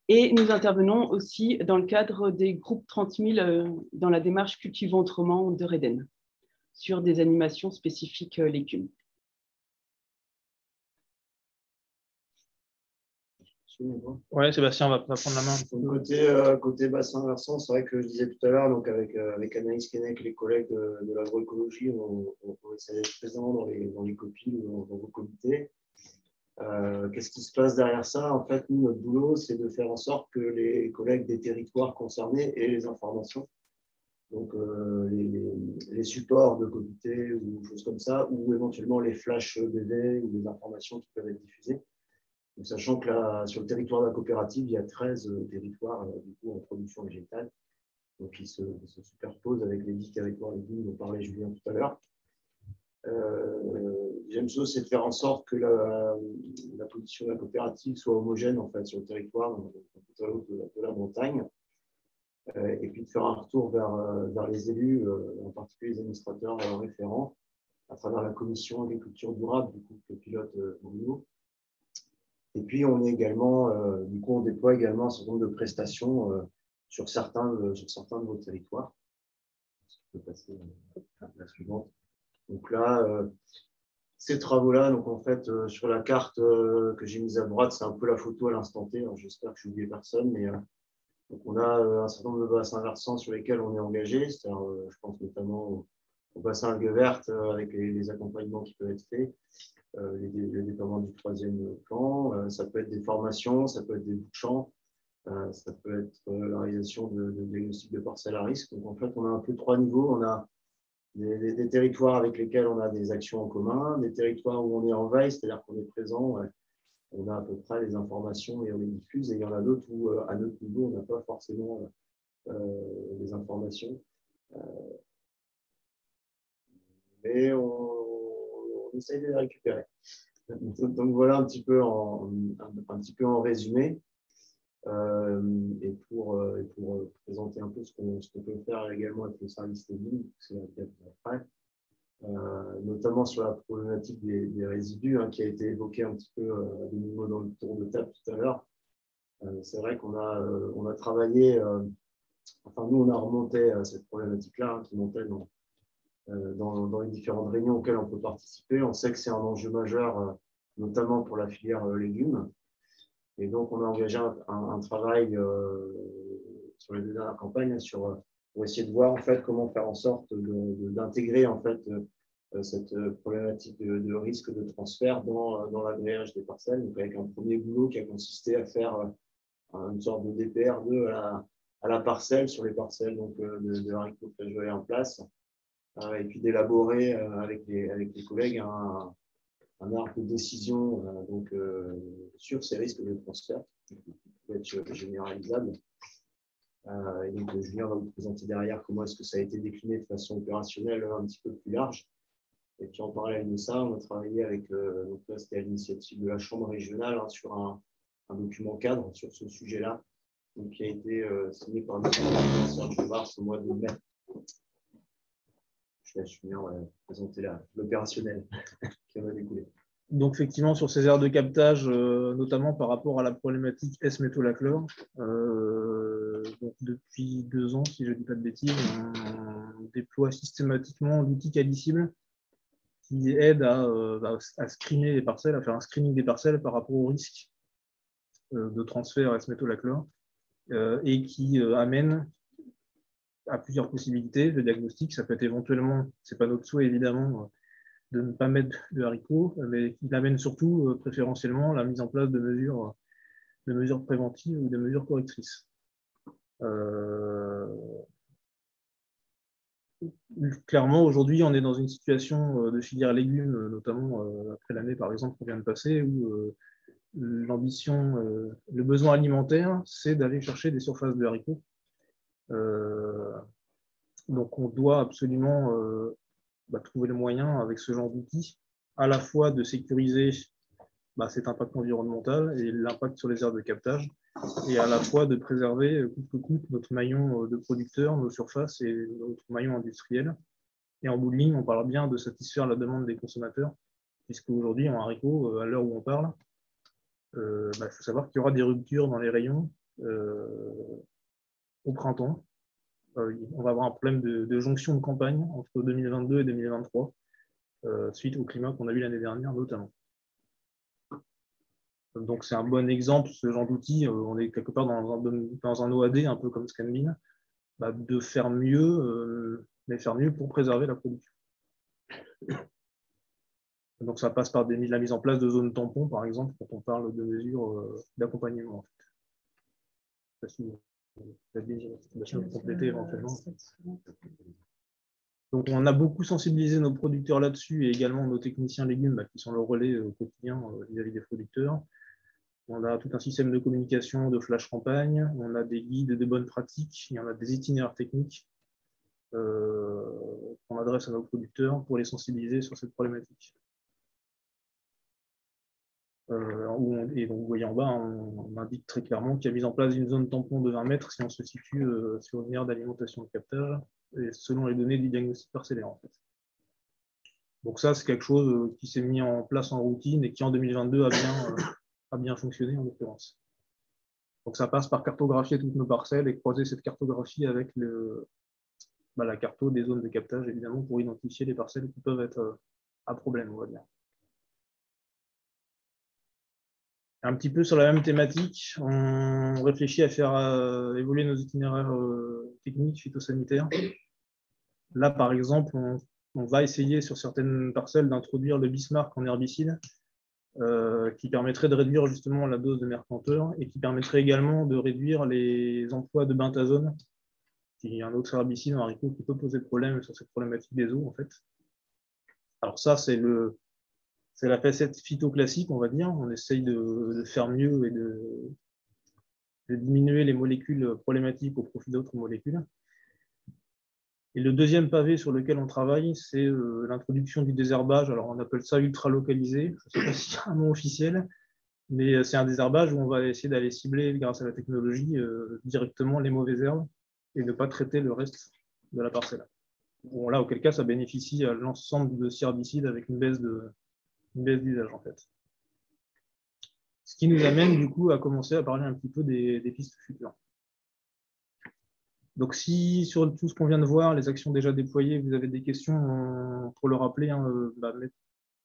Speaker 5: Et nous intervenons aussi dans le cadre des groupes 30 000 dans la démarche Cultivons autrement de Eureden sur des animations spécifiques légumes.
Speaker 2: Ouais, Sébastien, on va prendre la main.
Speaker 6: Côté bassin versant, c'est vrai que je disais tout à l'heure, donc avec Anaïs Keinec, les collègues de l'agroécologie, on essaie d'être présents dans les copies, dans vos comités. Qu'est-ce qui se passe derrière ça? En fait, nous, notre boulot, c'est de faire en sorte que les collègues des territoires concernés aient les informations. Donc, les supports de comités ou choses comme ça, ou éventuellement les flashs BV ou les informations qui peuvent être diffusées. Donc, sachant que là, sur le territoire de la coopérative, il y a 13 territoires du coup, en production végétale, donc qui se superposent avec les 10 territoires légumes dont parlait Julien tout à l'heure. Deuxième chose, c'est de faire en sorte que la position de la coopérative soit homogène en fait, sur le territoire de la montagne, et puis de faire un retour vers les élus, en particulier les administrateurs référents, à travers la commission agriculture durable du coup, que pilote Bruno. Et puis, on est également, du coup, on déploie également un certain nombre de prestations sur certains de vos territoires. Je peux passer à la suivante. Donc là, ces travaux-là, donc en fait, sur la carte que j'ai mise à droite, c'est un peu la photo à l'instant T. J'espère que je n'oublie personne, mais donc on a un certain nombre de bassins versants sur lesquels on est engagé. C'est-à-dire, je pense notamment au bassin algues vertes avec les accompagnements qui peuvent être faits. Le déploiement du 3e plan, ça peut être des formations, ça peut être des bouts de champ, ça peut être la réalisation de diagnostics de parcelles à risque. Donc en fait, on a un peu 3 niveaux. On a des territoires avec lesquels on a des actions en commun, des territoires où on est en veille, c'est-à-dire qu'on est présent, on a à peu près les informations et on les diffuse, et il y en a d'autres où à notre niveau, on n'a pas forcément les informations. Mais on essaye de les récupérer. Donc voilà un petit peu en résumé. Et pour présenter un peu ce qu'on peut faire également avec le service légumes, c'est après, notamment sur la problématique des résidus qui a été évoquée un petit peu de nouveau dans le tour de table tout à l'heure. C'est vrai qu'on a travaillé, enfin nous on a remonté cette problématique-là qui montait dans les différentes réunions auxquelles on peut participer. On sait que c'est un enjeu majeur, notamment pour la filière légumes. Et donc, on a engagé un travail sur les 2 dernières campagnes pour essayer de voir en fait, comment faire en sorte d'intégrer en fait, cette problématique de risque de transfert dans l'agréage des parcelles. Donc, avec un premier boulot qui a consisté à faire une sorte de DPR2 à la parcelle sur les parcelles donc, de haricots flageolets en place. et puis d'élaborer avec les collègues un arbre de décision sur ces risques de transfert qui peut être généralisable. Et donc, Julien va vous présenter derrière comment est-ce que ça a été décliné de façon opérationnelle un petit peu plus large. Et puis en parallèle de ça, on a travaillé avec, donc là c'était à l'initiative de la Chambre régionale sur un document cadre sur ce sujet-là, qui a été signé par le Serge Levars au mois de mai. Je laisse Julien présenter l'opérationnel qui en a découlé.
Speaker 2: Donc effectivement, sur ces aires de captage, notamment par rapport à la problématique S-métolachlore, donc depuis 2 ans, si je ne dis pas de bêtises, on déploie systématiquement l'outil Calissible qui aide à screener les parcelles, à faire un screening des parcelles par rapport au risque de transfert S-métolachlore et qui amène à plusieurs possibilités. Le diagnostic, ça peut être éventuellement, ce n'est pas notre souhait évidemment, de ne pas mettre de haricots, mais il amène surtout préférentiellement la mise en place de mesures préventives ou de mesures correctrices. Clairement, aujourd'hui, on est dans une situation de filière légumes, notamment après l'année, par exemple, qu'on vient de passer, où l'ambition, le besoin alimentaire, c'est d'aller chercher des surfaces de haricots. Donc, on doit absolument trouver le moyen, avec ce genre d'outils, à la fois de sécuriser cet impact environnemental et l'impact sur les aires de captage, et à la fois de préserver coûte que coûte notre maillon de producteurs, nos surfaces et notre maillon industriel. Et en bout de ligne, on parle bien de satisfaire la demande des consommateurs, puisque aujourd'hui, en haricots, à l'heure où on parle, il faut savoir qu'il y aura des ruptures dans les rayons au printemps. On va avoir un problème de jonction de campagne entre 2022 et 2023, suite au climat qu'on a eu l'année dernière notamment. Donc c'est un bon exemple, ce genre d'outil, on est quelque part dans un OAD, un peu comme Scanmin, de faire mieux, mais faire mieux pour préserver la production. Donc ça passe par la mise en place de zones tampons, par exemple, quand on parle de mesures d'accompagnement. En fait. Si vous avez compléter éventuellement. Donc on a beaucoup sensibilisé nos producteurs là-dessus et également nos techniciens légumes qui sont le relais au quotidien vis-à-vis des producteurs. On a tout un système de communication, de flash campagne, on a des guides de bonnes pratiques, il y en a des itinéraires techniques qu'on adresse à nos producteurs pour les sensibiliser sur cette problématique. Et donc vous voyez en bas, on indique très clairement qu'il y a mis en place une zone tampon de 20 mètres si on se situe sur une aire d'alimentation de captage, et selon les données du diagnostic parcellaire en fait. Donc ça, c'est quelque chose qui s'est mis en place en routine et qui en 2022 a bien fonctionné en l'occurrence. Donc ça passe par cartographier toutes nos parcelles et croiser cette cartographie avec la carto des zones de captage évidemment pour identifier les parcelles qui peuvent être à problème, on va dire. Un petit peu sur la même thématique, on réfléchit à faire évoluer nos itinéraires techniques phytosanitaires. Là, par exemple, on va essayer sur certaines parcelles d'introduire le Bismarck en herbicide, qui permettrait de réduire justement la dose de mercanteur et qui permettrait également de réduire les emplois de bentazone, qui est un autre herbicide en haricot qui peut poser problème sur cette problématique des eaux en fait. Alors ça, c'est la facette phyto classique, on va dire. On essaye de faire mieux et de diminuer les molécules problématiques au profit d'autres molécules. Et le deuxième pavé sur lequel on travaille, c'est l'introduction du désherbage. Alors on appelle ça ultra-localisé. Je ne sais pas s'il y a un nom officiel, mais c'est un désherbage où on va essayer d'aller cibler, grâce à la technologie, directement les mauvaises herbes et ne pas traiter le reste de la parcelle. Bon, là, auquel cas, ça bénéficie à l'ensemble du dossier herbicide avec une baisse d'usage en fait. Ce qui nous amène du coup à commencer à parler un petit peu des pistes futures. Donc si sur tout ce qu'on vient de voir, les actions déjà déployées, vous avez des questions pour le rappeler,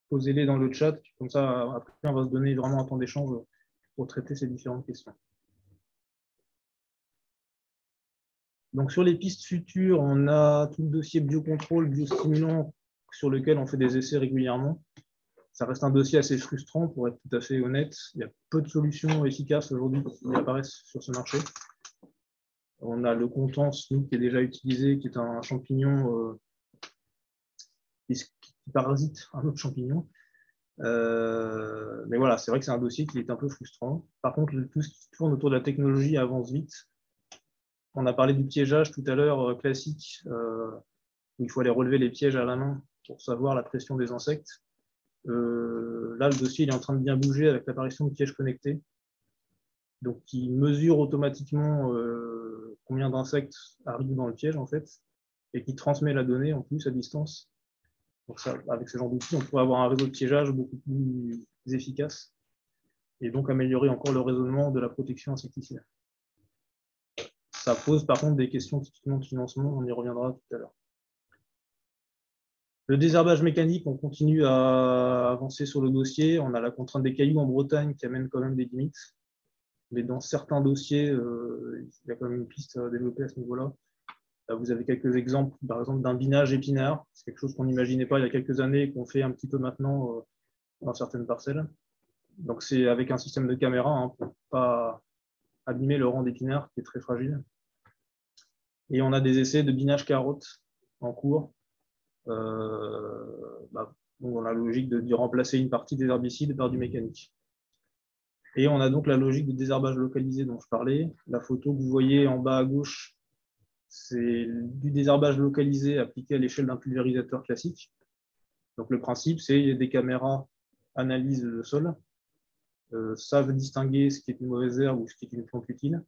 Speaker 2: posez-les dans le chat, comme ça après on va se donner vraiment un temps d'échange pour traiter ces différentes questions. Donc sur les pistes futures, on a tout le dossier biocontrôle, biostimulant sur lequel on fait des essais régulièrement. Ça reste un dossier assez frustrant pour être tout à fait honnête. Il y a peu de solutions efficaces aujourd'hui qui apparaissent sur ce marché. On a le Contence, nous, qui est déjà utilisé, qui est un champignon qui parasite un autre champignon. Mais voilà, c'est vrai que c'est un dossier qui est un peu frustrant. Par contre, tout ce qui tourne autour de la technologie avance vite. On a parlé du piégeage tout à l'heure classique, où il faut aller relever les pièges à la main pour savoir la pression des insectes. Là, le dossier il est en train de bien bouger avec l'apparition de pièges connectés, donc qui mesurent automatiquement combien d'insectes arrivent dans le piège en fait, et qui transmet la donnée en plus à distance. Donc ça, avec ce genre d'outils, on pourrait avoir un réseau de piégeage beaucoup plus efficace et donc améliorer encore le raisonnement de la protection insecticide. Ça pose par contre des questions typiquement de financement, on y reviendra tout à l'heure. Le désherbage mécanique, on continue à avancer sur le dossier. On a la contrainte des cailloux en Bretagne qui amène quand même des limites. Mais dans certains dossiers, il y a quand même une piste à développer à ce niveau-là. Là, vous avez quelques exemples, par exemple, d'un binage épinard. C'est quelque chose qu'on n'imaginait pas il y a quelques années et qu'on fait un petit peu maintenant dans certaines parcelles. Donc c'est avec un système de caméra pour ne pas abîmer le rang d'épinard qui est très fragile. Et on a des essais de binage carotte en cours. Donc on a la logique de remplacer une partie des herbicides par du mécanique. Et on a donc la logique de désherbage localisé dont je parlais. La photo que vous voyez en bas à gauche, c'est du désherbage localisé appliqué à l'échelle d'un pulvérisateur classique. Donc le principe, c'est des caméras analysent le sol, savent distinguer ce qui est une mauvaise herbe ou ce qui est une plante utile.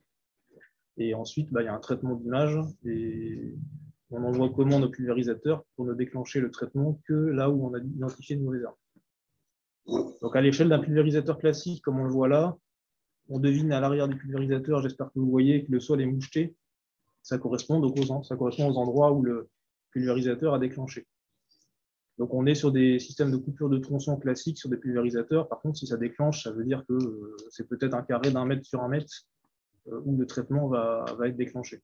Speaker 2: Et ensuite, il y a un traitement d'image et on envoie commande au pulvérisateur pour ne déclencher le traitement que là où on a identifié une mauvaise herbe. Donc à l'échelle d'un pulvérisateur classique, comme on le voit là, on devine à l'arrière du pulvérisateur, j'espère que vous voyez, que le sol est moucheté. Ça correspond aux endroits où le pulvérisateur a déclenché. Donc on est sur des systèmes de coupure de tronçons classiques sur des pulvérisateurs. Par contre, si ça déclenche, ça veut dire que c'est peut-être un carré d'1 mètre sur 1 mètre où le traitement va être déclenché.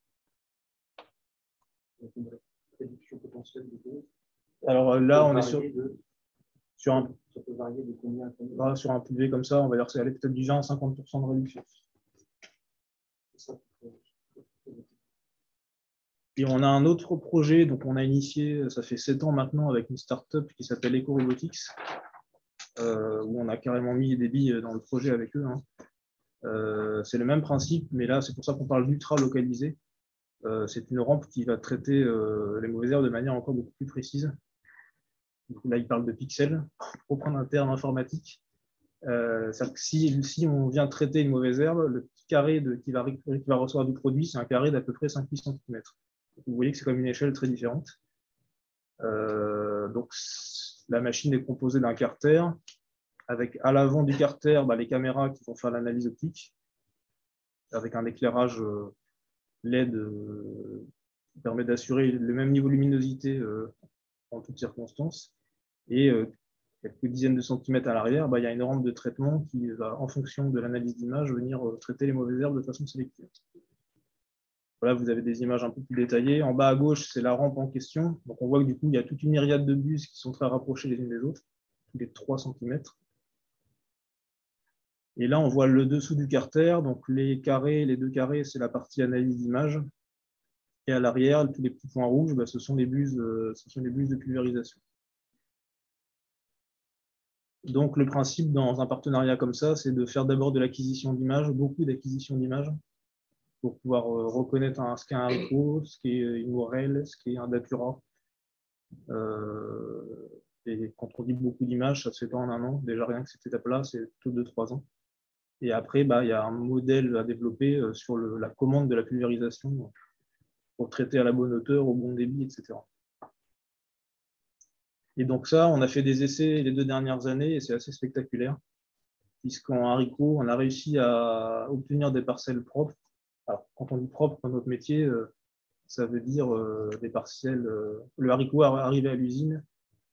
Speaker 2: Alors là, on est sur un...
Speaker 6: Ça peut varier de combien à combien?
Speaker 2: Là, sur un pulvé comme ça, on va dire que c'est peut-être du genre à 50% de réduction. Et on a un autre projet, donc on a initié, ça fait 7 ans maintenant, avec une start-up qui s'appelle EcoRobotics, où on a carrément mis des billes dans le projet avec eux. C'est le même principe, mais là, c'est pour ça qu'on parle d'ultra localisé. C'est une rampe qui va traiter les mauvaises herbes de manière encore beaucoup plus précise. Donc là, il parle de pixels, pour prendre un terme informatique. C'est-à-dire que si on vient traiter une mauvaise herbe, le petit carré qui va recevoir du produit, c'est un carré d'à peu près 5-8 cm. Vous voyez que c'est comme une échelle très différente. Donc la machine est composée d'un carter, avec à l'avant du carter les caméras qui vont faire l'analyse optique, avec un éclairage LED qui permet d'assurer le même niveau de luminosité en toutes circonstances. Et quelques dizaines de centimètres à l'arrière, il y a une rampe de traitement qui va, en fonction de l'analyse d'image, venir traiter les mauvaises herbes de façon sélective. Voilà, vous avez des images un peu plus détaillées. En bas à gauche, c'est la rampe en question. Donc on voit que du coup, il y a toute une myriade de buses qui sont très rapprochées les unes des autres, tous les 3 cm. Et là, on voit le dessous du carter. Donc les 2 carrés, c'est la partie analyse d'image. Et à l'arrière, tous les petits points rouges, ce sont les buses de pulvérisation. Donc le principe dans un partenariat comme ça, c'est de faire d'abord de l'acquisition d'images, beaucoup d'acquisition d'images, pour pouvoir reconnaître ce qu'est un haricot, ce qu'est une morelle, ce qu'est un datura. Et quand on dit beaucoup d'images, ça ne se fait pas en 1 an. Déjà, rien que cette étape-là, c'est plutôt 2-3 ans. Et après, il y a un modèle à développer sur la commande de la pulvérisation pour traiter à la bonne hauteur, au bon débit, etc. Et donc ça, on a fait des essais les 2 dernières années et c'est assez spectaculaire, puisqu'en haricot, on a réussi à obtenir des parcelles propres. Alors, quand on dit propre dans notre métier, ça veut dire des parcelles. Le haricot arrivé à l'usine,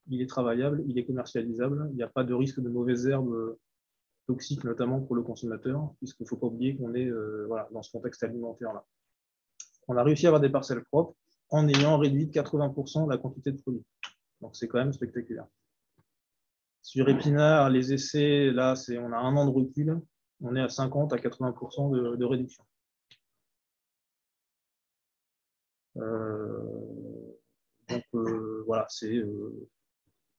Speaker 2: il est travaillable, il est commercialisable, il n'y a pas de risque de mauvaises herbes toxiques, notamment pour le consommateur, puisqu'il ne faut pas oublier qu'on est dans ce contexte alimentaire-là. On a réussi à avoir des parcelles propres en ayant réduit de 80% la quantité de produits. Donc c'est quand même spectaculaire. Sur épinard, les essais, là, on a 1 an de recul, on est à 50 à 80% de réduction. Donc voilà, c'est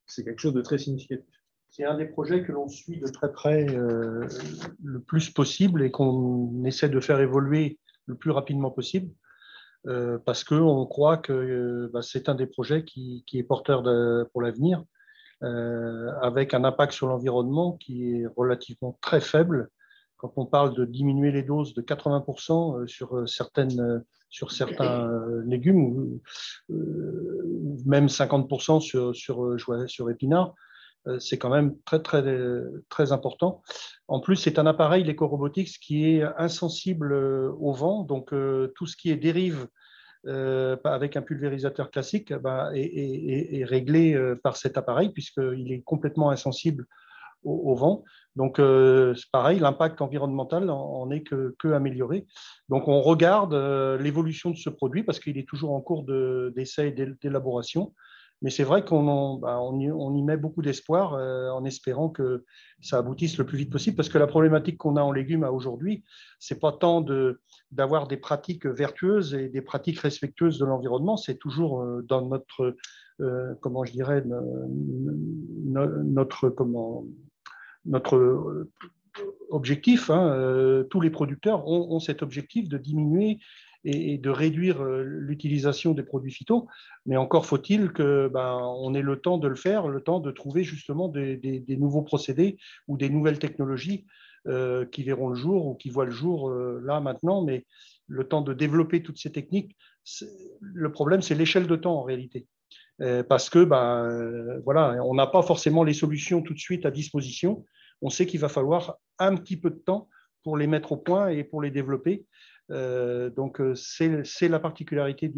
Speaker 2: c'est quelque chose de très significatif.
Speaker 3: C'est un des projets que l'on suit de très près le plus possible et qu'on essaie de faire évoluer le plus rapidement possible parce qu'on croit que c'est un des projets qui est porteur pour l'avenir avec un impact sur l'environnement qui est relativement très faible. Quand on parle de diminuer les doses de 80% sur certains légumes ou même 50% sur épinards, c'est quand même très, très, très important. En plus, c'est un appareil, l'éco-robotics, qui est insensible au vent. Donc, tout ce qui est dérive avec un pulvérisateur classique est réglé par cet appareil, puisqu'il est complètement insensible au vent. Donc, c'est pareil, l'impact environnemental en est que amélioré. Donc, on regarde l'évolution de ce produit, parce qu'il est toujours en cours d'essai et d'élaboration. Mais c'est vrai qu'on y met beaucoup d'espoir en espérant que ça aboutisse le plus vite possible, parce que la problématique qu'on a en légumes aujourd'hui, c'est pas tant d'avoir des pratiques vertueuses et des pratiques respectueuses de l'environnement, c'est toujours dans notre, comment je dirais, notre objectif. Tous les producteurs ont cet objectif de diminuer et de réduire l'utilisation des produits phyto, mais encore faut-il qu'on ait le temps de le faire, le temps de trouver justement des nouveaux procédés ou des nouvelles technologies qui verront le jour ou qui voient le jour là maintenant, mais le temps de développer toutes ces techniques, le problème c'est l'échelle de temps en réalité. Parce que voilà, on n'a pas forcément les solutions tout de suite à disposition. On sait qu'il va falloir un petit peu de temps pour les mettre au point et pour les développer. Donc, c'est la particularité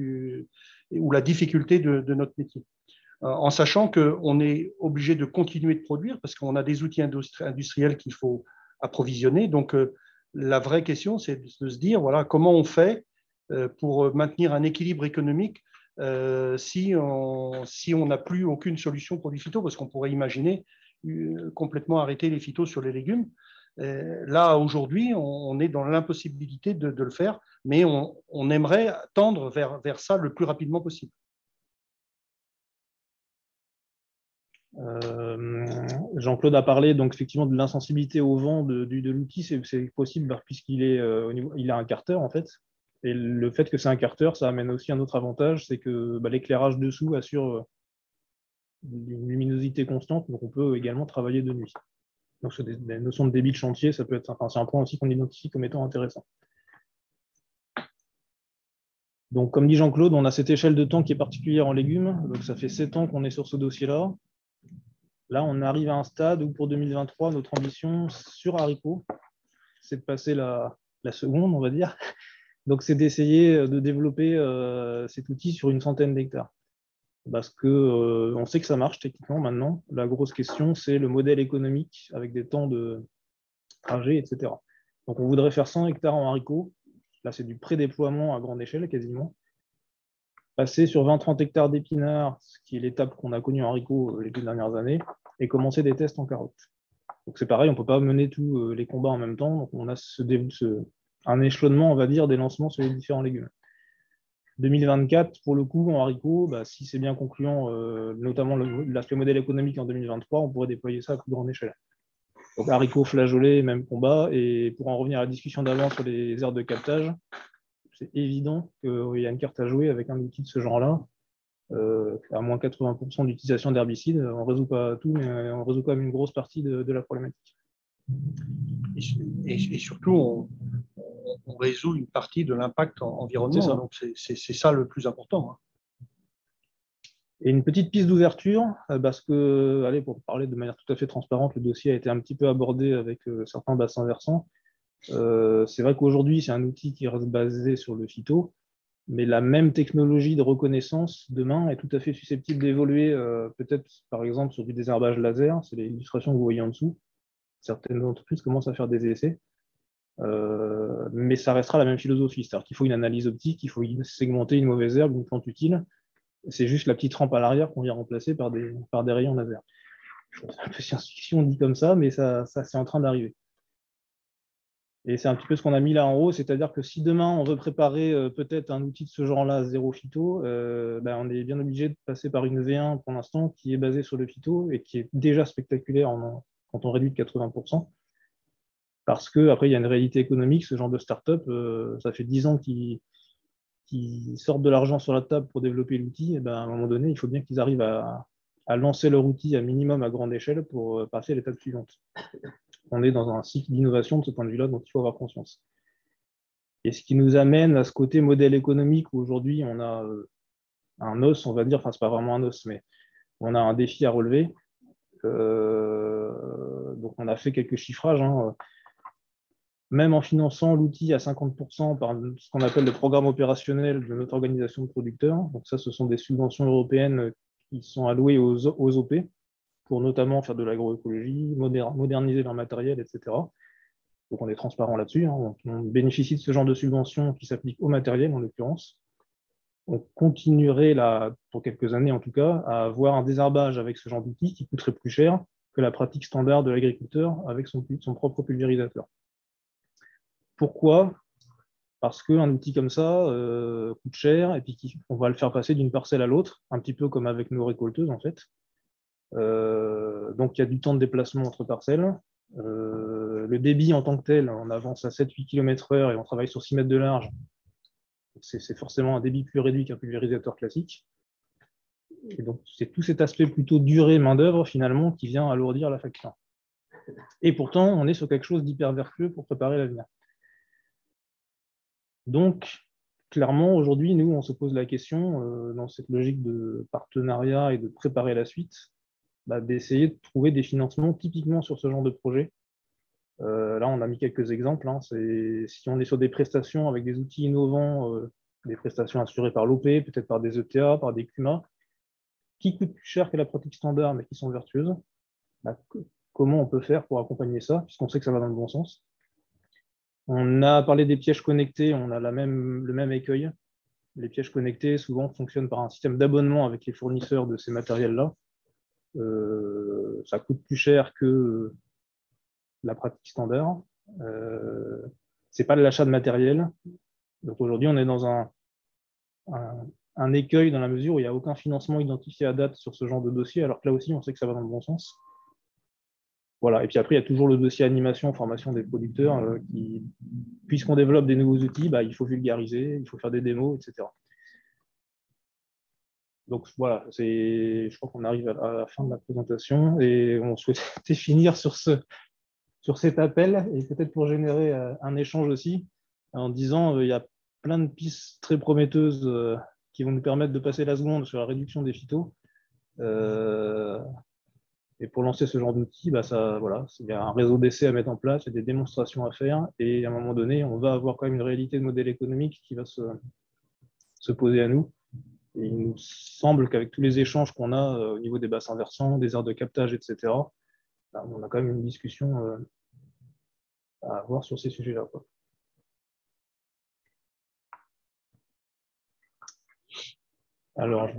Speaker 3: ou la difficulté de notre métier. En sachant qu'on est obligé de continuer de produire parce qu'on a des outils industriels qu'il faut approvisionner. Donc, la vraie question, c'est de se dire, voilà, comment on fait pour maintenir un équilibre économique si on n'a plus aucune solution pour produits phyto, parce qu'on pourrait imaginer complètement arrêter les phytos sur les légumes. Là, aujourd'hui, on est dans l'impossibilité de le faire, mais on aimerait tendre vers ça le plus rapidement possible.
Speaker 2: Jean-Claude a parlé donc effectivement de l'insensibilité au vent de l'outil, c'est possible puisqu'il il a un carter en fait. Et le fait que c'est un carter, ça amène aussi un autre avantage, c'est que l'éclairage dessous assure une luminosité constante, donc on peut également travailler de nuit. Donc sur des notions de débit de chantier, ça peut être, c'est un point aussi qu'on identifie comme étant intéressant. Donc comme dit Jean-Claude, on a cette échelle de temps qui est particulière en légumes, donc ça fait 7 ans qu'on est sur ce dossier-là. Là, on arrive à un stade où pour 2023, notre ambition sur haricots, c'est de passer la seconde, on va dire. Donc c'est d'essayer de développer cet outil sur une centaine d'hectares. Parce qu'on sait que ça marche techniquement maintenant. La grosse question, c'est le modèle économique avec des temps de trajet, etc. Donc on voudrait faire 100 hectares en haricots. Là, c'est du pré-déploiement à grande échelle, quasiment. Passer sur 20-30 hectares d'épinards, ce qui est l'étape qu'on a connue en haricots les 2 dernières années, et commencer des tests en carottes. Donc c'est pareil, on ne peut pas mener tous les combats en même temps. Donc on a un échelonnement, on va dire, des lancements sur les différents légumes. 2024, pour le coup, en haricots, si c'est bien concluant, notamment l'aspect modèle économique en 2023, on pourrait déployer ça à plus grande échelle. Donc haricots, flageolets, même combat. Et pour en revenir à la discussion d'avant sur les aires de captage, c'est évident qu'il y a une carte à jouer avec un outil de ce genre-là. À moins 80% d'utilisation d'herbicides, on ne résout pas tout, mais on résout quand même une grosse partie de la problématique.
Speaker 3: Et surtout, on résout une partie de l'impact environnemental. Donc, c'est ça le plus important.
Speaker 2: Et une petite piste d'ouverture, parce que, allez, pour parler de manière tout à fait transparente, le dossier a été un petit peu abordé avec certains bassins versants. C'est vrai qu'aujourd'hui, c'est un outil qui reste basé sur le phyto, mais la même technologie de reconnaissance, demain, est tout à fait susceptible d'évoluer, peut-être, par exemple, sur du désherbage laser. C'est l'illustration que vous voyez en dessous. Certaines entreprises commencent à faire des essais. Mais ça restera la même philosophie, c'est-à-dire qu'il faut une analyse optique, il faut segmenter une mauvaise herbe, une plante utile. C'est juste la petite rampe à l'arrière qu'on vient remplacer par des rayons laser. C'est un peu science-fiction dit comme ça, mais ça c'est en train d'arriver. Et c'est un petit peu ce qu'on a mis là en haut, c'est-à-dire que si demain on veut préparer peut-être un outil de ce genre-là, zéro phyto, on est bien obligé de passer par une V1 pour l'instant qui est basée sur le phyto et qui est déjà spectaculaire quand on réduit de 80%. Parce qu'après, il y a une réalité économique, ce genre de start-up, ça fait 10 ans qu'ils sortent de l'argent sur la table pour développer l'outil, et à un moment donné, il faut bien qu'ils arrivent à lancer leur outil à minimum à grande échelle pour passer à l'étape suivante. On est dans un cycle d'innovation de ce point de vue-là, dont il faut avoir conscience. Et ce qui nous amène à ce côté modèle économique où aujourd'hui on a un os, on va dire, enfin c'est pas vraiment un os, mais on a un défi à relever. Donc on a fait quelques chiffrages. Même en finançant l'outil à 50% par ce qu'on appelle le programme opérationnel de notre organisation de producteurs, donc ça ce sont des subventions européennes qui sont allouées aux OP, pour notamment faire de l'agroécologie, moderniser leur matériel, etc. Donc on est transparent là-dessus. On bénéficie de ce genre de subventions qui s'appliquent au matériel, en l'occurrence. On continuerait, là, pour quelques années en tout cas, à avoir un désherbage avec ce genre d'outils qui coûterait plus cher que la pratique standard de l'agriculteur avec son propre pulvérisateur. Pourquoi ? Parce qu'un outil comme ça coûte cher et puis on va le faire passer d'une parcelle à l'autre, un petit peu comme avec nos récolteuses en fait. Donc il y a du temps de déplacement entre parcelles. Le débit en tant que tel, on avance à 7-8 km/h et on travaille sur 6 mètres de large. C'est forcément un débit plus réduit qu'un pulvérisateur classique. Et donc c'est tout cet aspect plutôt durée, main-d'œuvre finalement qui vient alourdir la facture. Et pourtant, on est sur quelque chose d'hyper vertueux pour préparer l'avenir. Donc, clairement, aujourd'hui, nous, on se pose la question, dans cette logique de partenariat et de préparer la suite, d'essayer de trouver des financements typiquement sur ce genre de projet. Là, on a mis quelques exemples. Si on est sur des prestations avec des outils innovants, des prestations assurées par l'OP, peut-être par des ETA, par des CUMA, qui coûtent plus cher que la pratique standard, mais qui sont vertueuses, comment on peut faire pour accompagner ça, puisqu'on sait que ça va dans le bon sens. On a parlé des pièges connectés, on a le même écueil. Les pièges connectés, souvent, fonctionnent par un système d'abonnement avec les fournisseurs de ces matériels-là. Ça coûte plus cher que la pratique standard. C'est pas de l'achat de matériel. Donc aujourd'hui, on est dans un écueil dans la mesure où il n'y a aucun financement identifié à date sur ce genre de dossier, alors que là aussi, on sait que ça va dans le bon sens. Voilà. Et puis après, il y a toujours le dossier animation, formation des producteurs, puisqu'on développe des nouveaux outils, il faut vulgariser, il faut faire des démos, etc. Donc voilà, je crois qu'on arrive à la fin de la présentation et on souhaitait finir sur cet appel et peut-être pour générer un échange aussi, en disant il y a plein de pistes très prometteuses qui vont nous permettre de passer la seconde sur la réduction des phytos. Et pour lancer ce genre d'outils, il y a un réseau d'essais à mettre en place, il y a des démonstrations à faire, et à un moment donné, on va avoir quand même une réalité de modèle économique qui va se poser à nous. Et il nous semble qu'avec tous les échanges qu'on a au niveau des bassins versants, des aires de captage, etc., on a quand même une discussion à avoir sur ces sujets-là. Alors,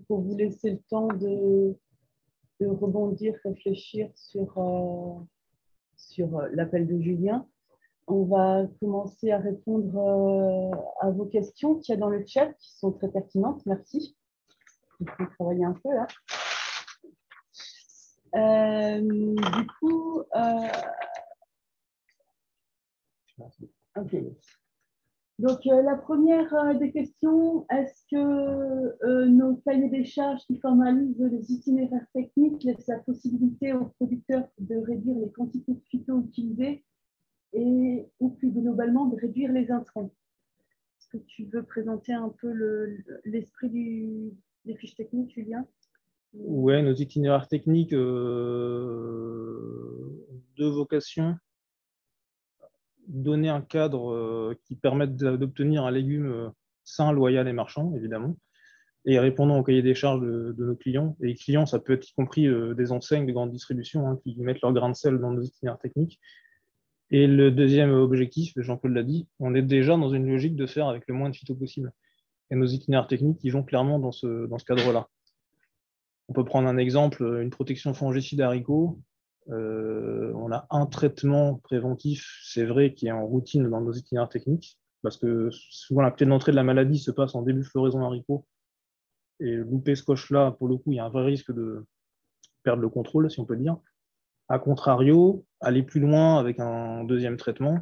Speaker 5: pour vous laisser le temps de rebondir, réfléchir sur l'appel de Julien. On va commencer à répondre à vos questions qu'il y a dans le chat, qui sont très pertinentes. Merci. Il faut travailler un peu là. Du coup, ok. Donc, la première des questions, est-ce que nos cahiers des charges qui formalisent les itinéraires techniques laissent la possibilité aux producteurs de réduire les quantités de phyto utilisées ou plus globalement de réduire les intrants? Est-ce que tu veux présenter un peu l'esprit des fiches techniques, Julien?
Speaker 2: Oui, nos itinéraires techniques, deux vocations. Donner un cadre qui permette d'obtenir un légume sain, loyal et marchand, évidemment, et répondant au cahier des charges de nos clients. Et les clients, ça peut être y compris des enseignes de grande distribution qui mettent leur grain de sel dans nos itinéraires techniques. Et le deuxième objectif, Jean-Claude l'a dit, on est déjà dans une logique de faire avec le moins de phyto possible. Et nos itinéraires techniques, ils vont clairement dans ce cadre-là. On peut prendre un exemple, une protection fongicide haricots. On a un traitement préventif, c'est vrai, qui est en routine dans nos itinéraires techniques, parce que souvent la clé d'entrée de la maladie se passe en début de floraison haricot. Et louper ce coche-là, pour le coup, il y a un vrai risque de perdre le contrôle, si on peut dire. A contrario, aller plus loin avec un deuxième traitement,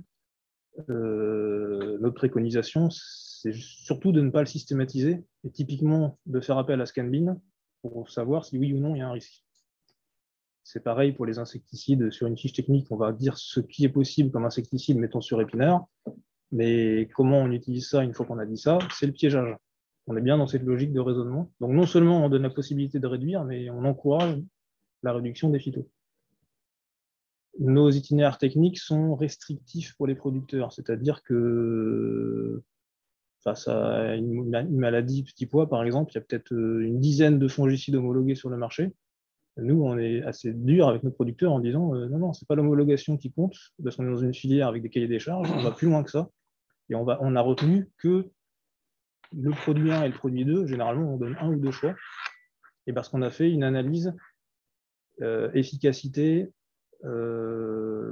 Speaker 2: notre préconisation, c'est surtout de ne pas le systématiser et typiquement de faire appel à Scanbin pour savoir si oui ou non il y a un risque. C'est pareil pour les insecticides. Sur une fiche technique, on va dire ce qui est possible comme insecticide, mettons sur épinard, mais comment on utilise ça une fois qu'on a dit ça, c'est le piégeage. On est bien dans cette logique de raisonnement. Donc non seulement on donne la possibilité de réduire, mais on encourage la réduction des phytos. Nos itinéraires techniques sont restrictifs pour les producteurs, c'est-à-dire que face à une maladie petit pois, par exemple, il y a peut-être une dizaine de fongicides homologués sur le marché. Nous, on est assez dur avec nos producteurs en disant non, c'est pas l'homologation qui compte, parce qu'on est dans une filière avec des cahiers des charges, on va plus loin que ça. Et on a retenu que le produit 1 et le produit 2, généralement, on donne un ou deux choix. Et parce qu'on a fait une analyse efficacité,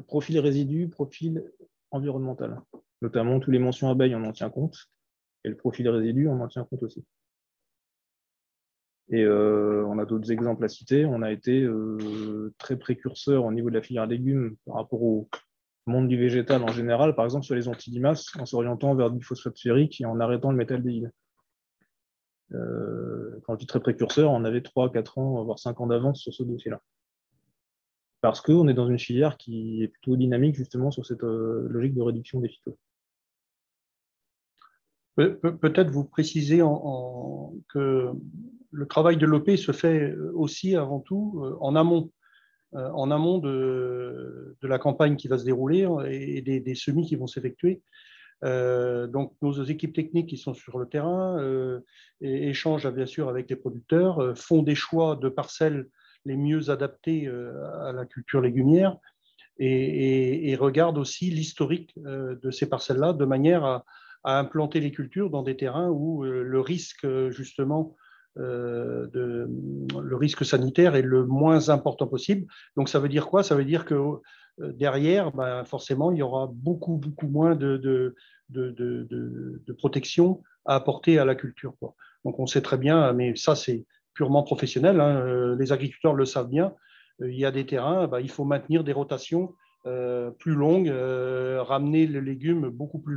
Speaker 2: profil résidu, profil environnemental. Notamment, tous les mentions abeilles, on en tient compte. Et le profil résidu, on en tient compte aussi. Et on a d'autres exemples à citer. On a été très précurseur au niveau de la filière légumes par rapport au monde du végétal en général, par exemple sur les antilimaces, en s'orientant vers du phosphate ferrique et en arrêtant le métaldéhyde. Quand je dis très précurseur, on avait 3, 4 ans, voire 5 ans d'avance sur ce dossier-là. Parce qu'on est dans une filière qui est plutôt dynamique justement sur cette logique de réduction des phytos.
Speaker 3: Peut-être vous préciser que le travail de l'OP se fait aussi avant tout en amont de la campagne qui va se dérouler et des semis qui vont s'effectuer. Donc nos équipes techniques qui sont sur le terrain échangent bien sûr avec les producteurs, font des choix de parcelles les mieux adaptés à la culture légumière et regardent aussi l'historique de ces parcelles-là de manière à implanter les cultures dans des terrains où le risque justement le risque sanitaire est le moins important possible. Donc ça veut dire quoi? Ça veut dire que derrière, forcément, il y aura beaucoup moins de protection à apporter à la culture, quoi. Donc on sait très bien, mais ça c'est purement professionnel, hein, les agriculteurs le savent bien, il y a des terrains, il faut maintenir des rotations plus longues, ramener le légume beaucoup plus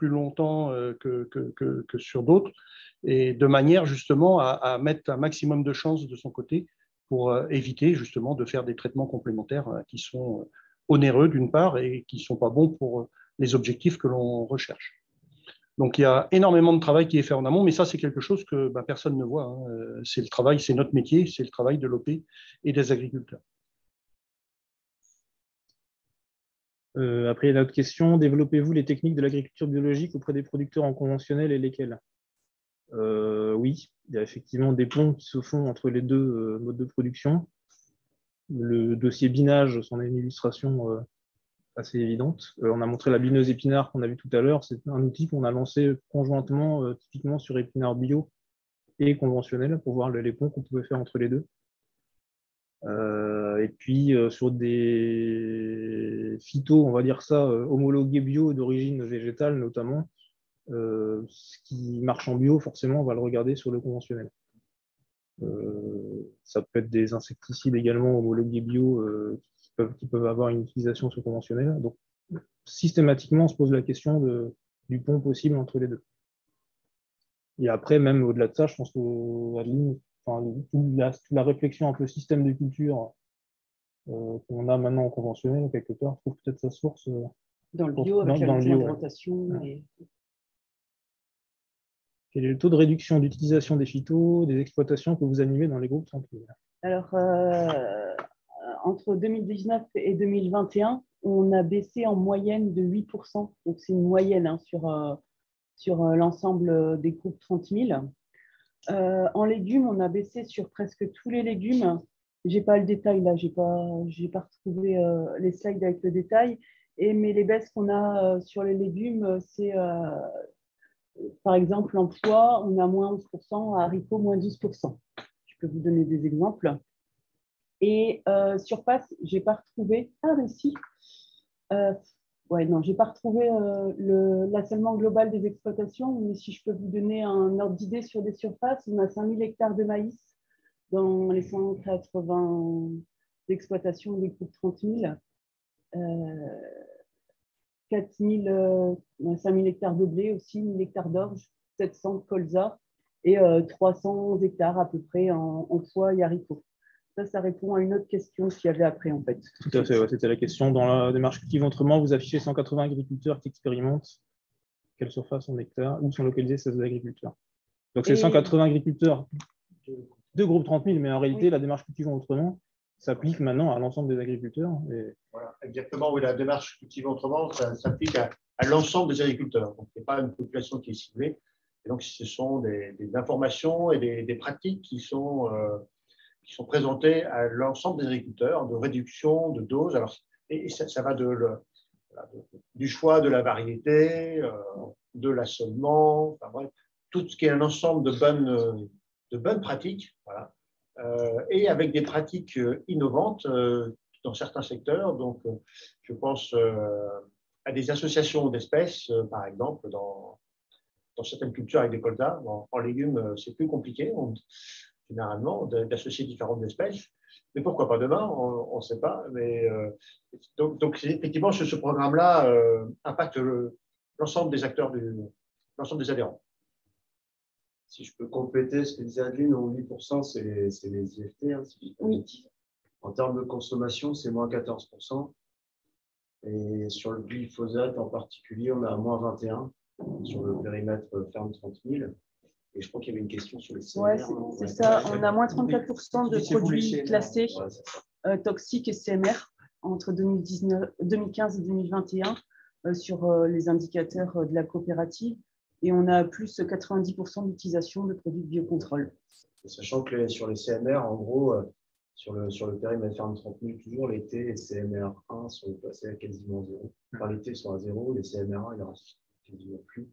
Speaker 3: longtemps que sur d'autres, et de manière justement à mettre un maximum de chances de son côté pour éviter justement de faire des traitements complémentaires qui sont onéreux d'une part et qui ne sont pas bons pour les objectifs que l'on recherche. Donc il y a énormément de travail qui est fait en amont, mais ça c'est quelque chose que personne ne voit, hein. C'est le travail, c'est notre métier, c'est le travail de l'OP et des agriculteurs.
Speaker 2: Après, il y a une autre question. Développez-vous les techniques de l'agriculture biologique auprès des producteurs en conventionnel et lesquels? Oui, il y a effectivement des ponts qui se font entre les deux modes de production. Le dossier binage, c'en est une illustration assez évidente. On a montré la bineuse épinard qu'on a vu tout à l'heure. C'est un outil qu'on a lancé conjointement, typiquement sur épinard bio et conventionnel, pour voir les ponts qu'on pouvait faire entre les deux. Et puis sur des phytos, on va dire ça, homologués bio d'origine végétale notamment, ce qui marche en bio, forcément, on va le regarder sur le conventionnel. Ça peut être des insecticides également homologués bio qui peuvent avoir une utilisation sur conventionnel. Donc, systématiquement, on se pose la question du pont possible entre les deux. Et après, même au-delà de ça, je pense que Adeline, toute la réflexion un peu système de culture qu'on a maintenant en conventionnel, quelque part, trouve peut-être sa source
Speaker 5: dans le bio, avec la rotation.
Speaker 2: Ouais. Quel est le taux de réduction d'utilisation des phytos, des exploitations que vous animez dans les groupes centraux?
Speaker 5: Alors, entre 2019 et 2021, on a baissé en moyenne de 8%. Donc, c'est une moyenne hein, sur l'ensemble des groupes 30 000. En légumes, on a baissé sur presque tous les légumes. Je n'ai pas le détail là, je n'ai pas retrouvé les slides avec le détail. Mais les baisses qu'on a sur les légumes, c'est par exemple en pois, on a moins 11%, à haricots, moins 12%. Je peux vous donner des exemples. Et surface, j'ai pas retrouvé. Ah, mais si. Ouais, non, j'ai pas retrouvé l'assalement global des exploitations, mais si je peux vous donner un ordre d'idée sur des surfaces, on a 5000 hectares de maïs dans les 180 exploitations des groupes 30 000. 5000 hectares de blé aussi, 1000 hectares d'orge, 700 de colza et 300 hectares à peu près en soie et haricots. Ça répond à une autre question qu'il y avait après, en fait.
Speaker 2: Tout à fait, ouais, c'était la question. Dans la démarche Cultive Autrement, vous affichez 180 agriculteurs qui expérimentent. Quelle surface en hectares? Où sont localisés ces agriculteurs? Donc, c'est 180 agriculteurs de groupe 30 000, mais en réalité, la démarche Cultive Autrement s'applique maintenant à l'ensemble des agriculteurs. Et...
Speaker 1: Voilà, exactement, oui, la démarche Cultive Autrement, ça s'applique à l'ensemble des agriculteurs. Donc, ce n'est pas une population qui est ciblée. Et donc, ce sont des informations et des pratiques qui sont présentées à l'ensemble des agriculteurs, de réduction, de dose. Alors, et ça va du choix de la variété, de l'assolement, enfin, bref, tout ce qui est un ensemble de bonnes pratiques, voilà. Et avec des pratiques innovantes dans certains secteurs. Donc, je pense à des associations d'espèces, par exemple, dans certaines cultures avec des colzas. En légumes, c'est plus compliqué, généralement, d'associer différentes espèces. Mais pourquoi pas demain? On ne sait pas. Mais, donc effectivement, ce programme-là impacte l'ensemble des acteurs, l'ensemble des adhérents.
Speaker 6: Si je peux compléter ce que disait Adeline, 8%, c'est les IFT. Hein, oui. En termes de consommation, c'est moins 14%. Et sur le glyphosate en particulier, on a moins 21% sur le périmètre ferme 30 000. Et je crois qu'il y avait une question sur les CMR.
Speaker 5: Oui, c'est ça. On a moins 34% de produits classés toxiques et CMR entre 2015 et 2021 sur les indicateurs de la coopérative. Et on a plus 90% d'utilisation de produits de biocontrôle.
Speaker 6: Sachant que sur les CMR, en gros, sur le périmètre ferme 30 000, toujours l'été, les CMR 1 sont passés à quasiment zéro. Enfin, l'été sont à zéro, les CMR 1, il ne reste quasiment plus.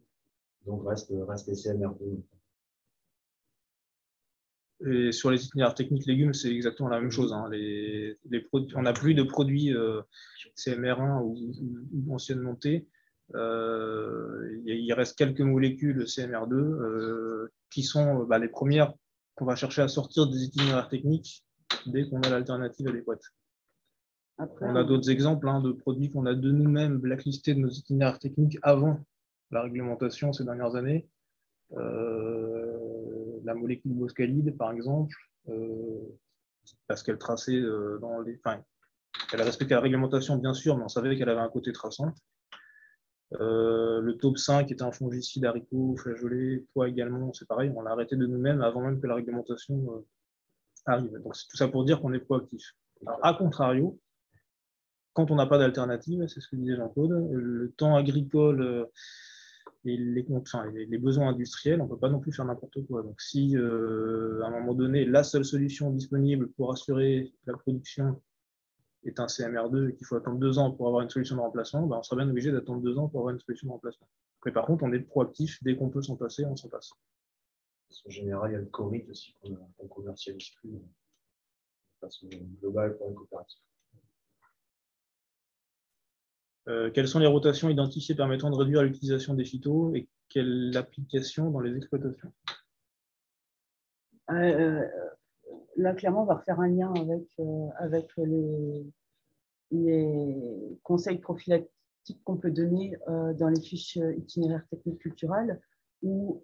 Speaker 6: Donc, reste les CMR 2.
Speaker 2: Et sur les itinéraires techniques légumes, c'est exactement la même chose. Hein. On n'a plus de produits CMR1 ou anciennement T. Il reste quelques molécules CMR2 qui sont les premières qu'on va chercher à sortir des itinéraires techniques dès qu'on a l'alternative adéquate. Après, on a d'autres exemples de produits qu'on a de nous-mêmes blacklistés de nos itinéraires techniques avant la réglementation ces dernières années. La molécule boscalide, par exemple, parce qu'elle traçait dans les... Enfin, elle respectait la réglementation, bien sûr, mais on savait qu'elle avait un côté traçant. Le taupe 5 était un fongicide haricot, flageolet, pois également, c'est pareil, on l'a arrêté de nous-mêmes avant même que la réglementation arrive. Donc c'est tout ça pour dire qu'on est proactif. A contrario, quand on n'a pas d'alternative, c'est ce que disait Jean-Claude, le temps agricole et les besoins industriels, on ne peut pas non plus faire n'importe quoi. Donc si à un moment donné, la seule solution disponible pour assurer la production est un CMR2 et qu'il faut attendre 2 ans pour avoir une solution de remplacement, on sera bien obligé d'attendre 2 ans pour avoir une solution de remplacement. Mais par contre, on est proactif, dès qu'on peut s'en passer, on s'en passe.
Speaker 6: En général, il y a le CORIT aussi qu'on commercialise plus de façon globale pour une coopérative.
Speaker 2: Quelles sont les rotations identifiées permettant de réduire l'utilisation des phytos et quelle application dans les exploitations?
Speaker 5: Là, clairement, on va refaire un lien avec les conseils prophylactiques qu'on peut donner dans les fiches itinéraires techniques culturelles où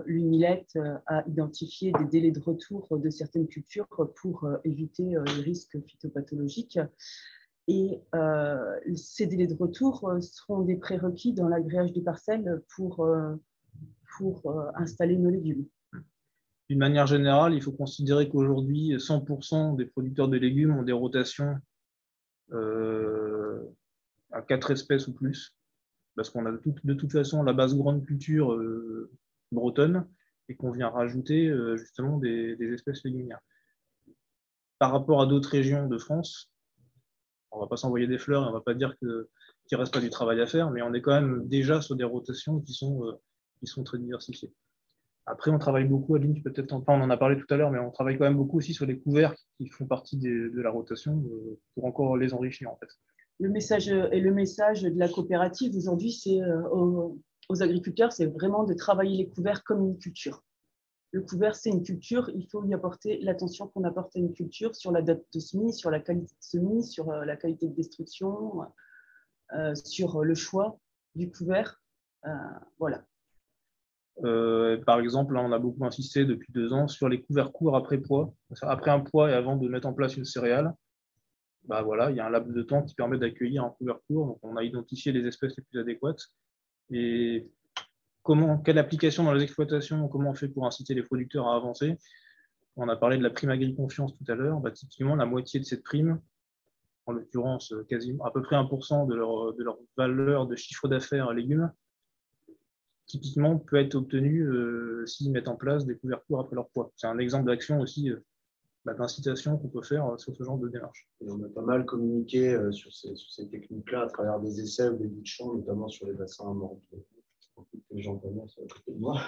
Speaker 5: l'UNILET a identifié des délais de retour de certaines cultures pour éviter les risques phytopathologiques. Et ces délais de retour seront des prérequis dans l'agréage des parcelles pour installer nos légumes.
Speaker 2: D'une manière générale, il faut considérer qu'aujourd'hui, 100% des producteurs de légumes ont des rotations à 4 espèces ou plus, parce qu'on a de toute façon la base grande culture bretonne et qu'on vient rajouter justement des espèces légumières. Par rapport à d'autres régions de France, on ne va pas s'envoyer des fleurs et on ne va pas dire qu'il ne reste pas du travail à faire, mais on est quand même déjà sur des rotations qui sont très diversifiées. Après, on travaille beaucoup, Adeline, peut-être on en a parlé tout à l'heure, mais on travaille quand même beaucoup aussi sur les couverts qui font partie de la rotation pour encore les enrichir, en fait.
Speaker 5: Le message de la coopérative aujourd'hui, c'est aux agriculteurs, c'est vraiment de travailler les couverts comme une culture. Le couvert, c'est une culture, il faut lui apporter l'attention qu'on apporte à une culture sur la date de semis, sur la qualité de semis, sur la qualité de destruction, sur le choix du couvert. Voilà.
Speaker 2: Par exemple, là, on a beaucoup insisté depuis 2 ans sur les couverts courts après poids. Après un poids et avant de mettre en place une céréale, bah voilà, il y a un laps de temps qui permet d'accueillir un couvert court. Donc, on a identifié les espèces les plus adéquates. Et quelle application dans les exploitations, comment on fait pour inciter les producteurs à avancer? On a parlé de la prime agri-confiance tout à l'heure. Bah, typiquement, la moitié de cette prime, en l'occurrence quasiment à peu près 1% de leur valeur de chiffre d'affaires légumes, typiquement peut être obtenue s'ils mettent en place des couverts courts après leur poids. C'est un exemple d'action aussi, d'incitation qu'on peut faire sur ce genre de démarche.
Speaker 6: Et on a pas mal communiqué sur ces techniques-là à travers des essais ou des bouts de champ, notamment sur les bassins morts. Les gens connaissent à côté de moi,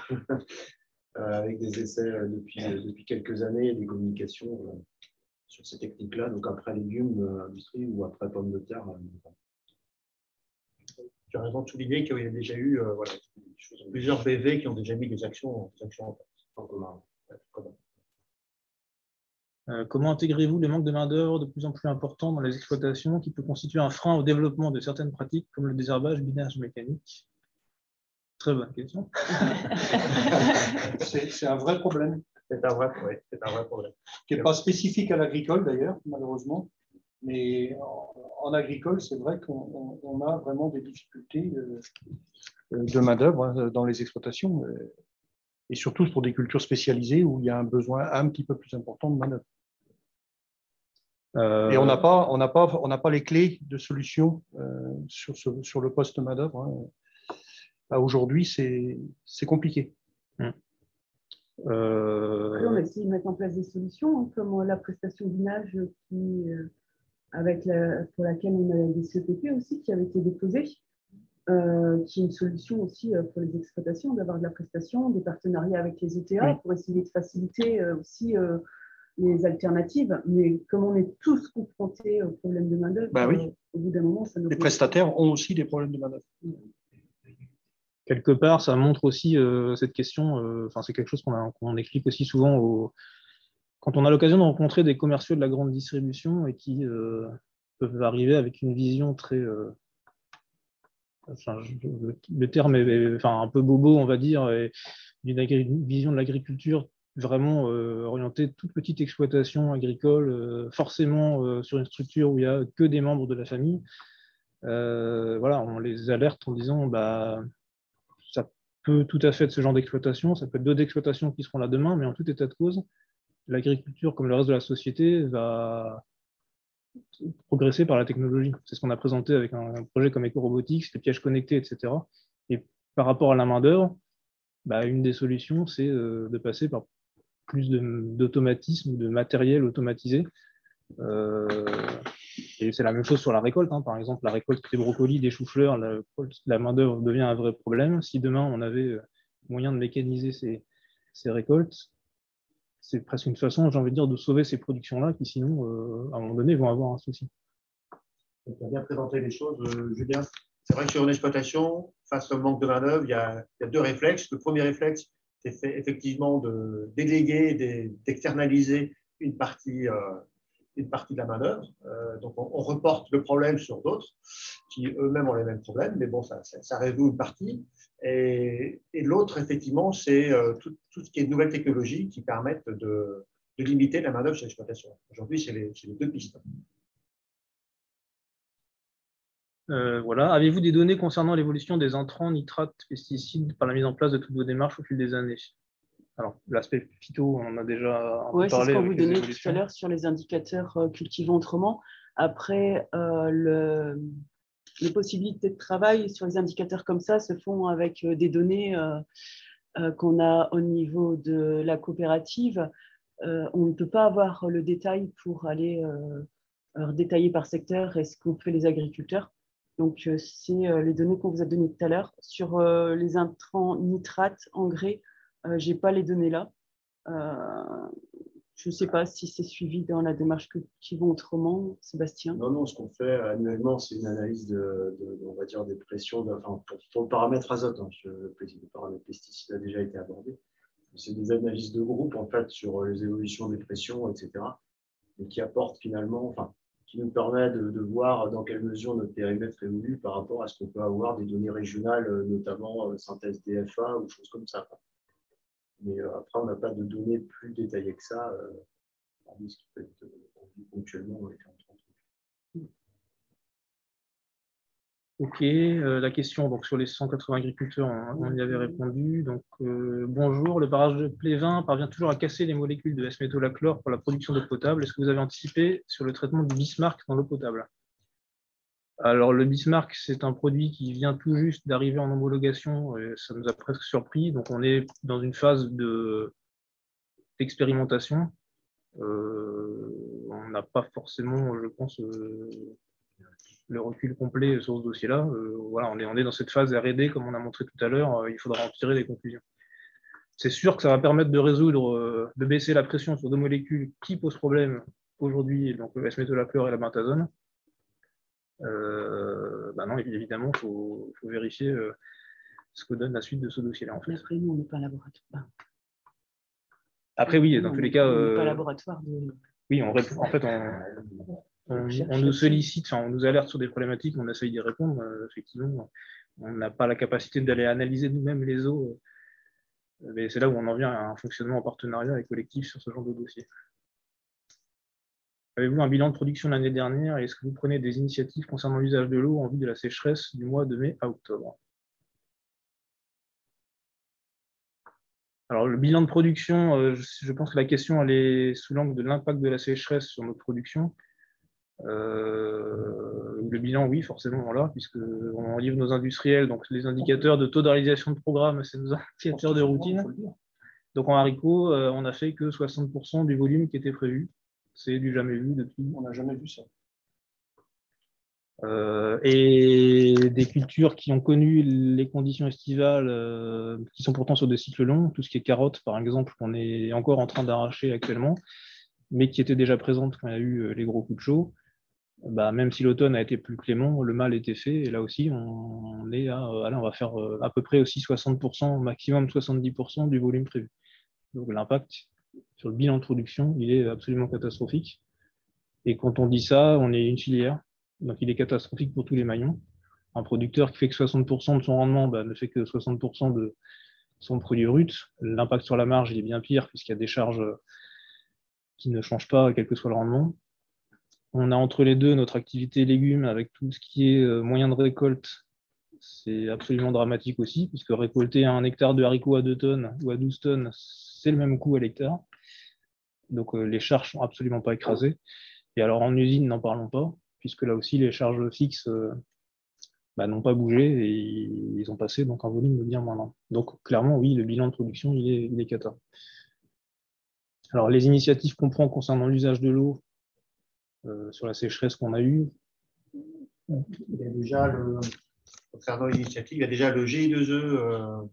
Speaker 6: avec des essais depuis quelques années et des communications sur ces techniques-là, donc après légumes industrie ou après pommes de terre.
Speaker 1: Tu as raison de souligner qu'il y a déjà eu plusieurs BV qui ont déjà mis des actions en commun.
Speaker 2: Comment intégrez-vous le manque de main-d'œuvre de plus en plus important dans les exploitations qui peut constituer un frein au développement de certaines pratiques comme le désherbage, binage mécanique? Très bonne question.
Speaker 3: C'est un vrai problème.
Speaker 1: C'est un vrai problème.
Speaker 3: Qui n'est pas spécifique à l'agricole d'ailleurs, malheureusement. Mais en agricole, c'est vrai qu'on a vraiment des difficultés de main-d'œuvre dans les exploitations. Et surtout pour des cultures spécialisées où il y a un besoin un petit peu plus important de main-d'œuvre. Et on n'a pas les clés de solution sur le poste main-d'œuvre. Aujourd'hui, c'est compliqué.
Speaker 5: On a essayé de mettre en place des solutions, comme la prestation binage pour laquelle on a des CEPP aussi qui avait été déposée, qui est une solution aussi pour les exploitations, d'avoir de la prestation, des partenariats avec les ETA pour essayer de faciliter aussi les alternatives. Mais comme on est tous confrontés au problème de main-d'œuvre, au bout d'un moment, ça nous...
Speaker 3: Les prestataires ont aussi des problèmes de main-d'œuvre.
Speaker 2: Quelque part, ça montre aussi cette question, c'est quelque chose qu'on explique aussi souvent quand on a l'occasion de rencontrer des commerciaux de la grande distribution et qui peuvent arriver avec une vision très... le terme est un peu bobo, on va dire, et d'une vision de l'agriculture vraiment orientée toute petite exploitation agricole, forcément sur une structure où il n'y a que des membres de la famille. On les alerte en disant ça peut tout à fait être ce genre d'exploitation, ça peut être d'autres exploitations qui seront là demain, mais en tout état de cause, l'agriculture, comme le reste de la société, va progresser par la technologie. C'est ce qu'on a présenté avec un projet comme EcoRobotics, les pièges connectés, etc. Et par rapport à la main-d'œuvre, une des solutions, c'est de passer par plus d'automatisme, de matériel automatisé. Et c'est la même chose sur la récolte. Par exemple, la récolte des brocolis, des choux-fleurs, la main-d'œuvre devient un vrai problème. Si demain on avait moyen de mécaniser ces récoltes, c'est presque une façon, j'ai envie de dire, de sauver ces productions-là qui sinon, à un moment donné, vont avoir un souci.
Speaker 1: Tu as bien présenté les choses, Julien. C'est vrai que sur une exploitation, face au manque de main-d'œuvre, il y a 2 réflexes. Le premier réflexe, c'est effectivement de déléguer, d'externaliser une partie de la main-d'œuvre. Donc, on reporte le problème sur d'autres qui eux-mêmes ont les mêmes problèmes, mais bon, ça résout une partie. Et l'autre, effectivement, c'est tout ce qui est de nouvelles technologies qui permettent de limiter la main-d'œuvre sur l'exploitation. Aujourd'hui, c'est les 2 pistes.
Speaker 2: Avez-vous des données concernant l'évolution des intrants, nitrates, pesticides par la mise en place de toutes vos démarches au fil des années? Alors, l'aspect phyto, on en a déjà un peu parlé.
Speaker 5: C'est ce qu'on vous donnait tout à l'heure sur les indicateurs cultivant autrement. Après, les possibilités de travail sur les indicateurs comme ça se font avec des données qu'on a au niveau de la coopérative. On ne peut pas avoir le détail pour aller détailler par secteur et ce qu'ont fait les agriculteurs. Donc, c'est les données qu'on vous a données tout à l'heure. Sur les intrants nitrates, engrais, Je n'ai pas les données là. Je ne sais pas si c'est suivi dans la démarche qui vont autrement, Sébastien.
Speaker 6: Non, ce qu'on fait annuellement, c'est une analyse on va dire, des pressions, pour le paramètre azote. Le paramètre pesticide a déjà été abordé. C'est des analyses de groupe, en fait, sur les évolutions des pressions, etc. Et qui apportent finalement, qui nous permet de voir dans quelle mesure notre périmètre évolue par rapport à ce qu'on peut avoir des données régionales, notamment synthèse DFA ou choses comme ça. Mais après, on n'a pas de données plus détaillées que ça, parmi ce qui peut être ponctuellement dans les différentes entreprises.
Speaker 2: Ok, la question donc, sur les 180 agriculteurs, on y avait répondu. Donc, bonjour, le barrage de Plévin parvient toujours à casser les molécules de S-métolachlore pour la production d'eau potable. Est-ce que vous avez anticipé sur le traitement du Bismarck dans l'eau potable? Alors, le Bismarck, c'est un produit qui vient tout juste d'arriver en homologation, et ça nous a presque surpris. Donc, on est dans une phase d'expérimentation. On n'a pas forcément, je pense, le recul complet sur ce dossier-là. Voilà, on est dans cette phase R&D, comme on a montré tout à l'heure. Il faudra en tirer des conclusions. C'est sûr que ça va permettre de résoudre, de baisser la pression sur deux molécules qui posent problème aujourd'hui, donc le S-métolachlore et la bentazone. Non, évidemment, il faut vérifier ce que donne la suite de ce dossier-là. En fait.
Speaker 5: Après, nous, on n'est pas un laboratoire.
Speaker 2: Après, oui, dans tous les cas.
Speaker 5: On n'est pas un laboratoire.
Speaker 2: Oui, en fait, on nous sollicite, on nous alerte sur des problématiques, on essaye d'y répondre. Effectivement, on n'a pas la capacité d'aller analyser nous-mêmes les eaux. Mais c'est là où on en vient à un fonctionnement en partenariat et collectif sur ce genre de dossier. Avez-vous un bilan de production l'année dernière et est-ce que vous prenez des initiatives concernant l'usage de l'eau en vue de la sécheresse du mois de mai à octobre? Alors, le bilan de production, je pense que la question elle est sous l'angle de l'impact de la sécheresse sur notre production. Le bilan, oui, forcément, on l'a, puisqu'on livre nos industriels, donc les indicateurs de taux de réalisation de programme, c'est nos indicateurs de routine. Donc en haricots, on n'a fait que 60% du volume qui était prévu. C'est du jamais vu depuis.
Speaker 3: On n'a jamais vu ça.
Speaker 2: Et des cultures qui ont connu les conditions estivales, qui sont pourtant sur des cycles longs, tout ce qui est carottes, par exemple, qu'on est encore en train d'arracher actuellement, mais qui étaient déjà présentes quand il y a eu les gros coups de chaud. Même si l'automne a été plus clément, le mal était fait. Et là aussi, on est on va faire à peu près aussi 60%, maximum 70% du volume prévu. Donc l'impact sur le bilan de production, il est absolument catastrophique. Et quand on dit ça, on est une filière. Donc il est catastrophique pour tous les maillons. Un producteur qui fait que 60% de son rendement ne fait que 60% de son produit brut. L'impact sur la marge, il est bien pire puisqu'il y a des charges qui ne changent pas, quel que soit le rendement. On a entre les deux notre activité légumes avec tout ce qui est moyen de récolte. C'est absolument dramatique aussi, puisque récolter un hectare de haricots à 2 tonnes ou à 12 tonnes, c'est le même coût à l'hectare. Donc les charges ne sont absolument pas écrasées. Et alors en usine, n'en parlons pas, puisque là aussi les charges fixes n'ont pas bougé et ils ont passé donc un volume de bien moindre. Donc clairement, oui, le bilan de production, il est cata. Alors les initiatives qu'on prend concernant l'usage de l'eau, sur la sécheresse qu'on a eue.
Speaker 1: Il y a déjà concernant l'initiative, il y a déjà le GI2E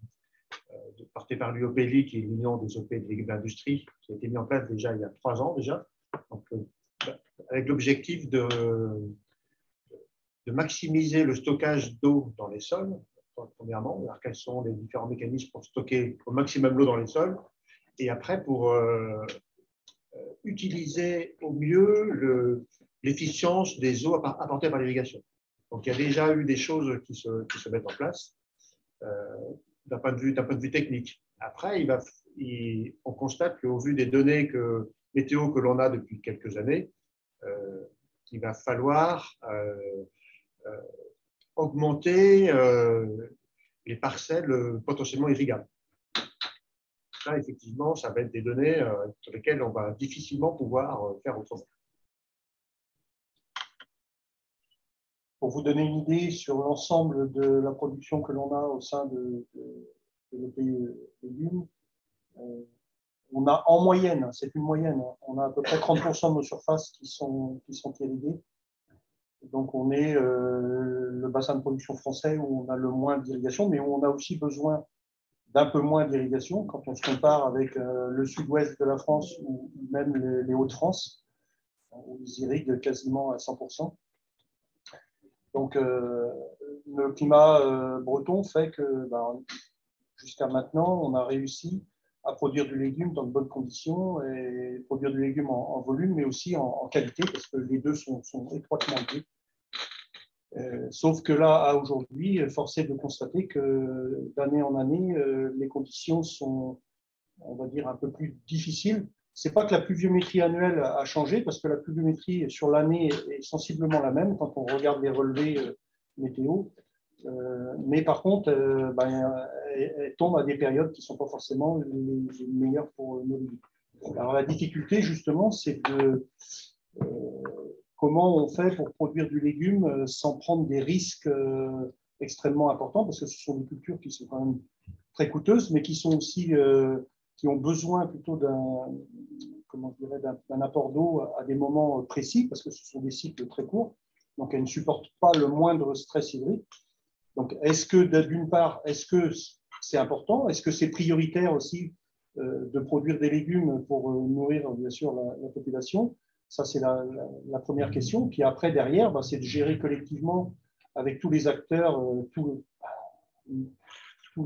Speaker 1: porté par l'UOPLI, qui est l'Union des OP de légumes d'industrie, qui a été mis en place déjà il y a 3 ans déjà, donc, avec l'objectif de maximiser le stockage d'eau dans les sols, premièrement, alors quels sont les différents mécanismes pour stocker au maximum l'eau dans les sols, et après pour utiliser au mieux l'efficience des eaux apportées par l'irrigation. Donc, il y a déjà eu des choses qui se mettent en place d'un point de vue technique. Après, on constate qu'au vu des données météo que l'on a depuis quelques années, il va falloir augmenter les parcelles potentiellement irrigables. Là, effectivement, ça va être des données sur lesquelles on va difficilement pouvoir faire autrement.
Speaker 3: Pour vous donner une idée sur l'ensemble de la production que l'on a au sein de nos pays légumes, on a en moyenne, c'est une moyenne, on a à peu près 30% de nos surfaces qui sont irriguées. Donc on est le bassin de production français où on a le moins d'irrigation, mais où on a aussi besoin d'un peu moins d'irrigation quand on se compare avec le sud-ouest de la France ou même les Hauts-de-France, où ils irriguent quasiment à 100%. Donc, le climat breton fait que jusqu'à maintenant, on a réussi à produire du légume dans de bonnes conditions et produire du légume en volume, mais aussi en qualité, parce que les deux sont étroitement liés. Sauf que là, à aujourd'hui, force est de constater que d'année en année, les conditions sont, on va dire, un peu plus difficiles. Ce n'est pas que la pluviométrie annuelle a changé, parce que la pluviométrie sur l'année est sensiblement la même quand on regarde les relevés météo. Mais par contre, elle tombe à des périodes qui ne sont pas forcément les meilleures pour nos légumes. Alors la difficulté, justement, c'est de comment on fait pour produire du légume sans prendre des risques extrêmement importants, parce que ce sont des cultures qui sont quand même très coûteuses, mais qui sont aussi qui ont besoin plutôt d'un apport d'eau à des moments précis, parce que ce sont des cycles très courts, donc elles ne supportent pas le moindre stress hydrique. Donc, est-ce que, d'une part, est-ce que c'est important? Est-ce que c'est prioritaire aussi de produire des légumes pour nourrir, bien sûr, la population? Ça, c'est la première question. Puis après, derrière, c'est de gérer collectivement avec tous les acteurs, tous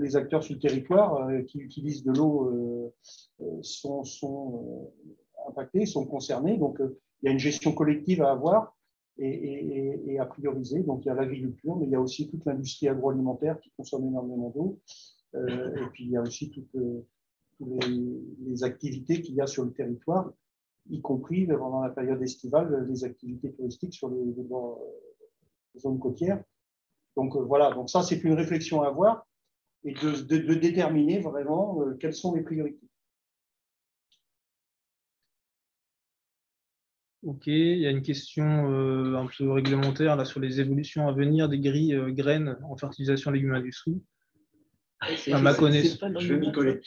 Speaker 3: les acteurs sur le territoire qui utilisent de l'eau sont impactés, sont concernés. Donc, il y a une gestion collective à avoir et à prioriser. Donc, il y a l'agriculture, mais il y a aussi toute l'industrie agroalimentaire qui consomme énormément d'eau. Et puis, il y a aussi toutes les activités qu'il y a sur le territoire, y compris pendant la période estivale, les activités touristiques sur les zones côtières. Donc, voilà. Donc, ça, c'est une réflexion à avoir et de déterminer vraiment quelles sont les priorités.
Speaker 2: Ok, il y a une question un peu réglementaire là, sur les évolutions à venir des grilles graines en fertilisation légumes industrie. À ma connaissance.
Speaker 6: Je vais m'y coller.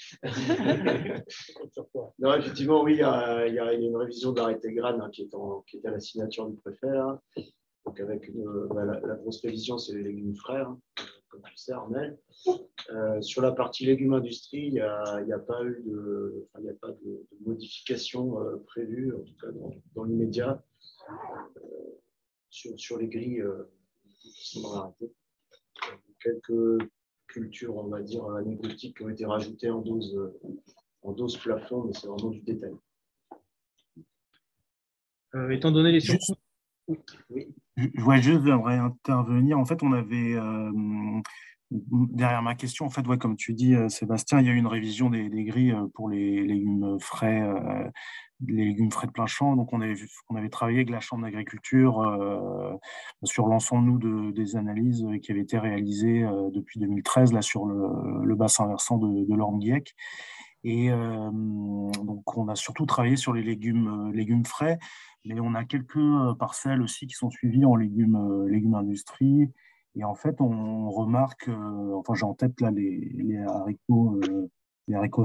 Speaker 6: Non, effectivement, oui, il y a une révision de l'arrêté GRAN qui est à la signature du préfet. Là. Donc, avec la grosse révision, c'est les légumes frais, comme tu le sais, Armel. Sur la partie légumes industrie, il n'y a pas eu de modification prévue, en tout cas dans l'immédiat, sur les grilles qui sont dans l'arrêté. Quelques cultures, on va dire, anecdotiques qui ont été rajoutées en dose plafond, mais c'est vraiment du détail.
Speaker 2: Étant donné les surcoûts.
Speaker 6: Oui.
Speaker 14: J'aimerais intervenir. En fait, on avait, derrière ma question, en fait, comme tu dis, Sébastien, il y a eu une révision des grilles pour les légumes frais de plein champ. Donc, on avait travaillé avec la Chambre d'agriculture sur l'ensemble, des analyses qui avaient été réalisées depuis 2013 là, sur le bassin versant de l'Orne-Guiec. Et donc, on a surtout travaillé sur les légumes frais, mais on a quelques parcelles aussi qui sont suivies en légumes industrie. Et en fait, on remarque, enfin j'ai en tête là les haricots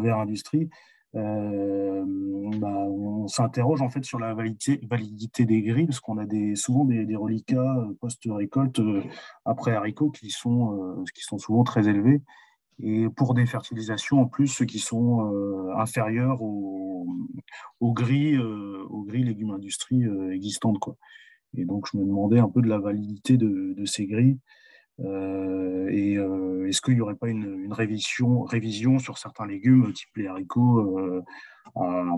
Speaker 14: verts industrie, on s'interroge en fait sur la validité des grilles, parce qu'on a souvent des reliquats post-récolte après haricots qui sont souvent très élevés. Et pour des fertilisations, en plus, ceux qui sont inférieurs aux grilles légumes industrie existantes, quoi. Et donc, je me demandais un peu de la validité de ces grilles. Est-ce qu'il n'y aurait pas une révision sur certains légumes, type les haricots, à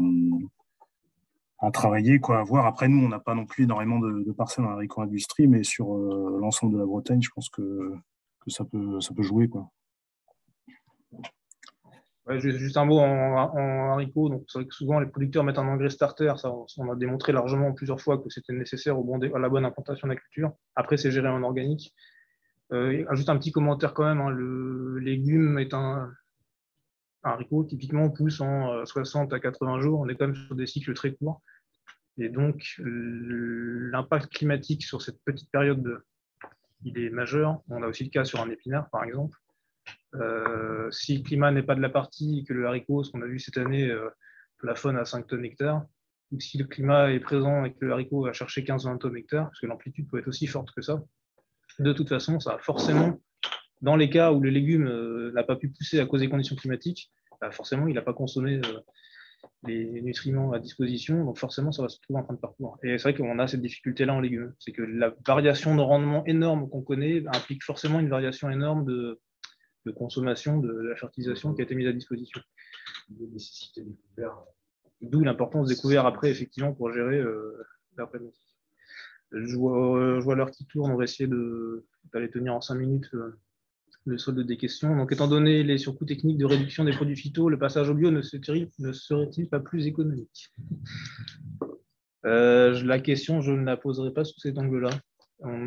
Speaker 14: travailler, quoi, à voir. Après, nous, on n'a pas non plus énormément de parcelles en haricots industrie, mais sur l'ensemble de la Bretagne, je pense que ça peut jouer, quoi.
Speaker 2: Ouais, juste un mot en haricots. Donc, c'est vrai que souvent, les producteurs mettent un engrais starter. Ça, on a démontré largement plusieurs fois que c'était nécessaire à la bonne implantation de la culture. Après, c'est géré en organique. Juste un petit commentaire quand même. Le légume est un haricot, typiquement, pousse en 60 à 80 jours. On est quand même sur des cycles très courts. Et donc, l'impact climatique sur cette petite période, il est majeur. On a aussi le cas sur un épinard, par exemple. Si le climat n'est pas de la partie et que le haricot, ce qu'on a vu cette année, plafonne à 5 tonnes hectares, ou si le climat est présent et que le haricot va chercher 15-20 tonnes hectares, parce que l'amplitude peut être aussi forte que ça, de toute façon, ça va forcément dans les cas où le légume n'a pas pu pousser à cause des conditions climatiques, bah forcément, il n'a pas consommé les nutriments à disposition, donc forcément, ça va se retrouver en fin de parcours. Et c'est vrai qu'on a cette difficulté-là en légumes. C'est que la variation de rendement énorme qu'on connaît implique forcément une variation énorme de consommation de la fertilisation qui a été mise à disposition. D'où l'importance des couverts après, effectivement, pour gérer la problématique. Je vois l'heure qui tourne, on va essayer d'aller tenir en 5 minutes le solde des questions. Donc, étant donné les surcoûts techniques de réduction des produits phyto, le passage au bio ne serait-il pas plus économique? La question, je ne la poserai pas sous cet angle-là. On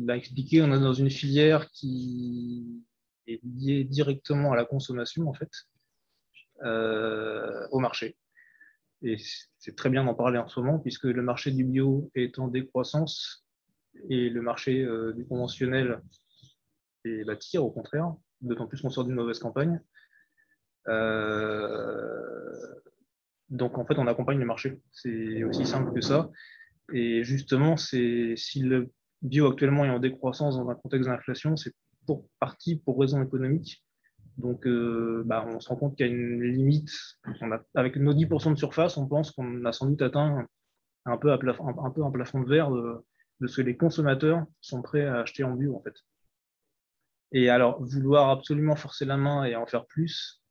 Speaker 2: l'a expliqué, on est dans une filière qui est liée directement à la consommation, en fait, au marché. Et c'est très bien d'en parler en ce moment, puisque le marché du bio est en décroissance et le marché du conventionnel tire, au contraire, d'autant plus qu'on sort d'une mauvaise campagne. Donc, en fait, on accompagne le marché. C'est aussi simple que ça. Et justement, si le bio actuellement est en décroissance dans un contexte d'inflation, c'est pour partie pour raison économique. Donc, on se rend compte qu'il y a une limite. Avec nos 10% de surface, on pense qu'on a sans doute atteint un peu un plafond de verre de ce que les consommateurs sont prêts à acheter en bio, en fait. Et alors, vouloir absolument forcer la main et en faire plus,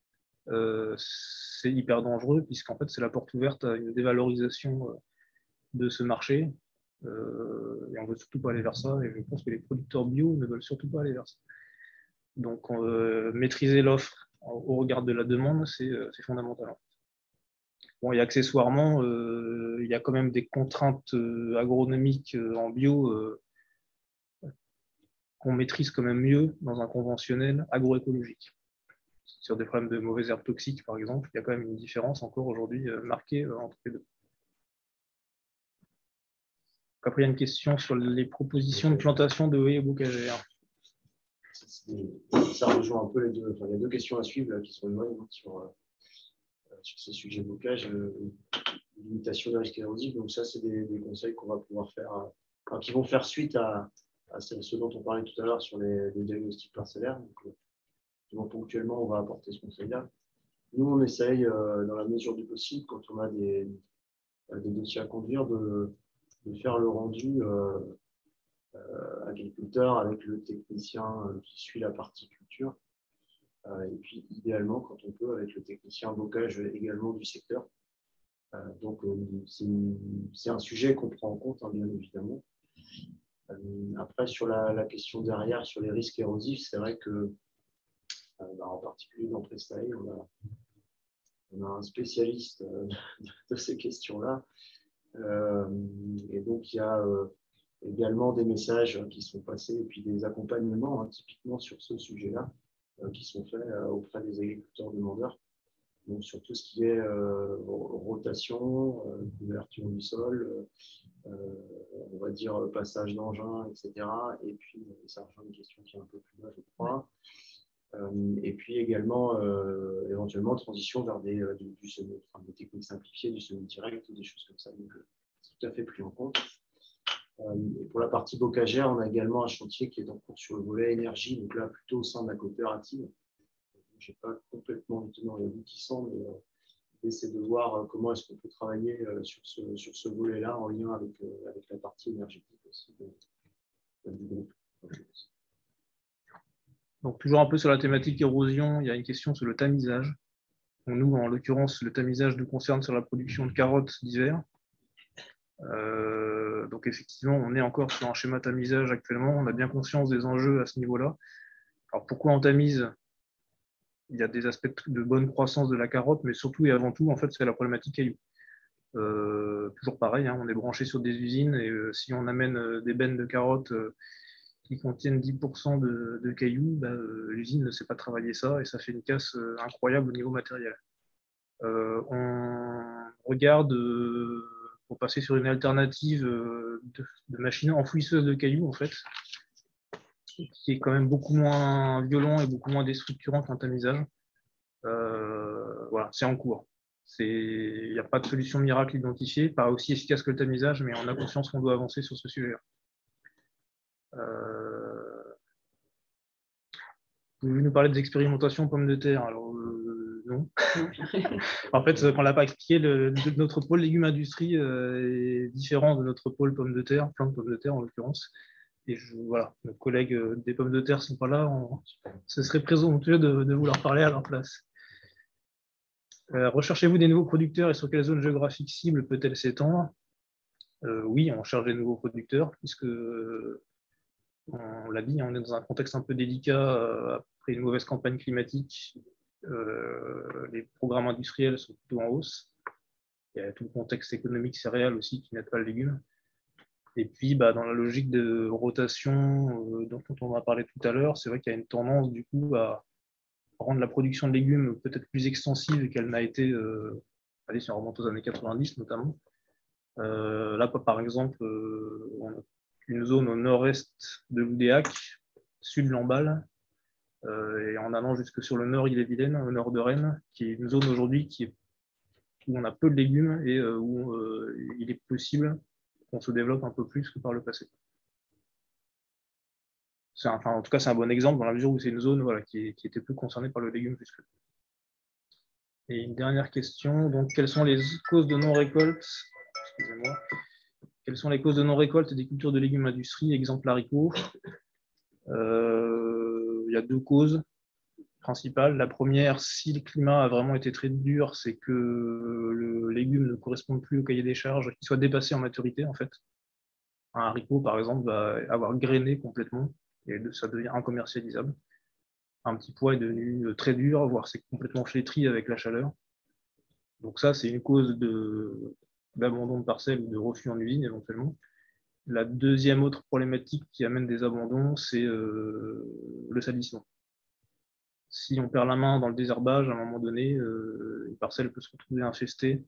Speaker 2: c'est hyper dangereux, puisqu'en fait, c'est la porte ouverte à une dévalorisation de ce marché. Et on ne veut surtout pas aller vers ça. Et je pense que les producteurs bio ne veulent surtout pas aller vers ça. Donc, maîtriser l'offre au regard de la demande, c'est fondamental. Bon, et accessoirement, il y a quand même des contraintes agronomiques en bio qu'on maîtrise quand même mieux dans un conventionnel agroécologique. Sur des problèmes de mauvaises herbes toxiques, par exemple, il y a quand même une différence encore aujourd'hui marquée entre les deux. Après, il y a une question sur les propositions de plantation de haies bocagères.
Speaker 6: Ça rejoint un peu les deux. Enfin, il y a deux questions à suivre là, qui sont éloignées sur ces sujets de bocage, limitation des risques érosifs. Donc ça, c'est des conseils qu'on va pouvoir faire, qui vont faire suite à ce dont on parlait tout à l'heure sur les diagnostics parcellaires. Donc, ponctuellement, on va apporter ce conseil-là. Nous, on essaye, dans la mesure du possible, quand on a des dossiers à conduire, de faire le rendu agriculteur avec le technicien qui suit la partie culture. Et puis, idéalement, quand on peut, avec le technicien bocage également du secteur. Donc, c'est un sujet qu'on prend en compte, hein, bien évidemment. Après, sur la question derrière, sur les risques érosifs, c'est vrai que, en particulier dans Prestae, on a un spécialiste de ces questions-là. Et donc, il y a également des messages qui sont passés et puis des accompagnements, hein, typiquement sur ce sujet-là, qui sont faits auprès des agriculteurs demandeurs. Donc, sur tout ce qui est rotation, couverture du sol, on va dire passage d'engin, etc. Et puis, ça rejoint une question qui est un peu plus bas, je crois. Et puis également, éventuellement, transition vers des techniques simplifiées, du semi-direct ou des choses comme ça. Donc, c'est tout à fait pris en compte. Et pour la partie bocagère, on a également un chantier qui est en cours sur le volet énergie, donc là, plutôt au sein de la coopérative. Je n'ai pas complètement les tenants et aboutissants, mais l'idée, c'est de voir comment est-ce qu'on peut travailler sur ce volet-là en lien avec la partie énergétique aussi du groupe.
Speaker 2: Donc, toujours un peu sur la thématique érosion, il y a une question sur le tamisage. Donc, nous, en l'occurrence, le tamisage nous concerne sur la production de carottes d'hiver. Donc, effectivement, on est encore sur un schéma tamisage actuellement. On a bien conscience des enjeux à ce niveau-là. Alors, pourquoi on tamise? Il y a des aspects de bonne croissance de la carotte, mais surtout et avant tout, en fait, c'est la problématique caillou. Toujours pareil, hein, on est branché sur des usines et si on amène des bennes de carottes qui contiennent 10% de cailloux, l'usine ne sait pas travailler ça et ça fait une casse incroyable au niveau matériel. On regarde pour passer sur une alternative de machine enfouisseuse de cailloux, en fait, qui est quand même beaucoup moins violent et beaucoup moins déstructurant qu'un tamisage. Voilà, c'est en cours. Il n'y a pas de solution miracle identifiée, pas aussi efficace que le tamisage, mais on a conscience qu'on doit avancer sur ce sujet-là. Vous nous parlez des expérimentations pommes de terre. Alors, non. En fait, quand on l'a pas expliqué, notre pôle légumes industrie est différent de notre pôle pommes de terre, plein de pommes de terre en l'occurrence. Et voilà, nos collègues des pommes de terre ne sont pas là. Ce serait présomptueux de vous leur parler à leur place. Recherchez-vous des nouveaux producteurs et sur quelle zone géographique cible peut-elle s'étendre? Oui, on cherche des nouveaux producteurs, puisque, on l'a dit, on est dans un contexte un peu délicat après une mauvaise campagne climatique. Les programmes industriels sont plutôt en hausse. Il y a tout le contexte économique céréal aussi qui n'aide pas le légume. Et puis, dans la logique de rotation dont on a parlé tout à l'heure, c'est vrai qu'il y a une tendance du coup à rendre la production de légumes peut-être plus extensive qu'elle n'a été, si on remonte aux années 90 notamment. Là, par exemple, on a une zone au nord-est de l'Oudéac, sud de Lamballe, et en allant jusque sur le nord Ille-et-Vilaine, au nord de Rennes, qui est une zone aujourd'hui où on a peu de légumes et où il est possible qu'on se développe un peu plus que par le passé. En tout cas, c'est un bon exemple dans la mesure où c'est une zone qui était peu concernée par le légume jusque. Et une dernière question, donc quelles sont les causes de non-récolte? Excusez-moi. Quelles sont les causes de non-récolte des cultures de légumes industrie, exemple haricot? Il y a deux causes principales. La première, si le climat a vraiment été très dur, c'est que le légume ne correspond plus au cahier des charges, qu'il soit dépassé en maturité en fait. Un haricot, par exemple, va avoir grainé complètement et ça devient incommercialisable. Un petit pois est devenu très dur, voire c'est complètement flétri avec la chaleur. Donc ça, c'est une cause d'abandon de parcelles ou de refus en usine éventuellement. La deuxième autre problématique qui amène des abandons, c'est le salissement. Si on perd la main dans le désherbage, à un moment donné, une parcelle peut se retrouver infestée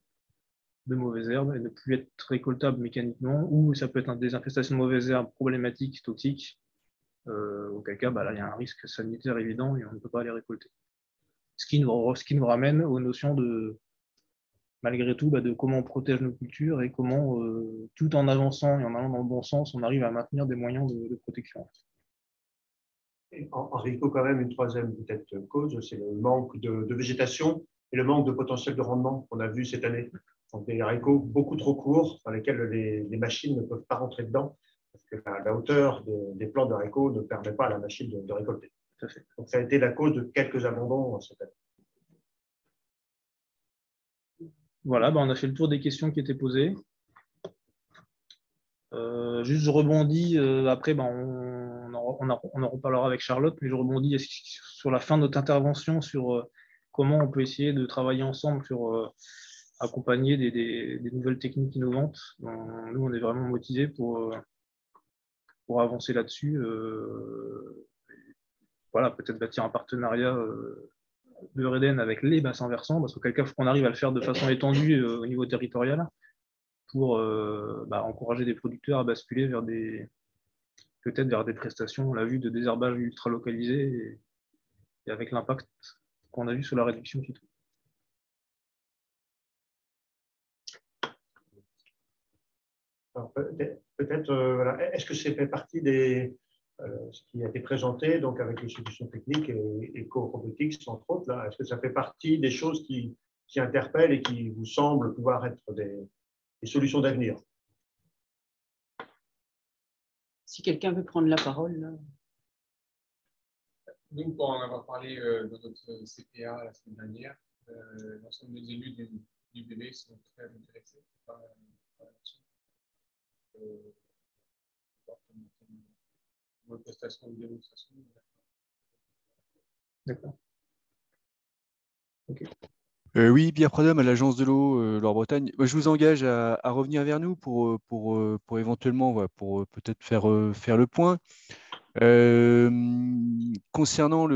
Speaker 2: de mauvaises herbes et ne plus être récoltable mécaniquement, ou ça peut être des infestations de mauvaises herbes problématiques, toxiques, auquel cas, là, il y a un risque sanitaire évident et on ne peut pas les récolter. Ce qui nous ramène aux notions de, malgré tout, de comment on protège nos cultures et comment, tout en avançant et en allant dans le bon sens, on arrive à maintenir des moyens de protection.
Speaker 1: En haricot, quand même, une troisième peut-être cause, c'est le manque de végétation et le manque de potentiel de rendement qu'on a vu cette année. Donc des haricots beaucoup trop courts dans lesquels les machines ne peuvent pas rentrer dedans parce que la hauteur des plants de haricots ne permet pas à la machine de récolter. Tout à fait. Donc ça a été la cause de quelques abandons cette année.
Speaker 2: Voilà, on a fait le tour des questions qui étaient posées. Juste, je rebondis, après, on en reparlera avec Charlotte, mais je rebondis sur la fin de notre intervention sur comment on peut essayer de travailler ensemble sur accompagner des nouvelles techniques innovantes. Nous, on est vraiment motivés pour avancer là-dessus. Voilà, peut-être bâtir un partenariat de Reden avec les bassins versants, parce qu'auquel cas, il faut qu'on arrive à le faire de façon étendue au niveau territorial pour encourager des producteurs à basculer peut-être vers des prestations, on l'a vu, de désherbage ultra localisé et avec l'impact qu'on a vu sur la réduction phyto.
Speaker 1: Peut-être, est-ce que c'est fait partie ce qui a été présenté donc avec les solutions techniques et Eco-Robotics, entre autres, là, est-ce que ça fait partie des choses qui interpellent et qui vous semblent pouvoir être des solutions d'avenir?
Speaker 9: Si quelqu'un veut prendre la parole. Là.
Speaker 10: Nous, pour en avoir parlé dans notre CPA la semaine dernière, l'ensemble des élus du BB sont très intéressés par l'action. Une prestation de démonstration.
Speaker 2: D'accord. Okay.
Speaker 12: Oui, Pierre Pradhomme à l'Agence de l'eau Loire-Bretagne. Je vous engage à revenir vers nous pour éventuellement pour peut-être faire le point. Concernant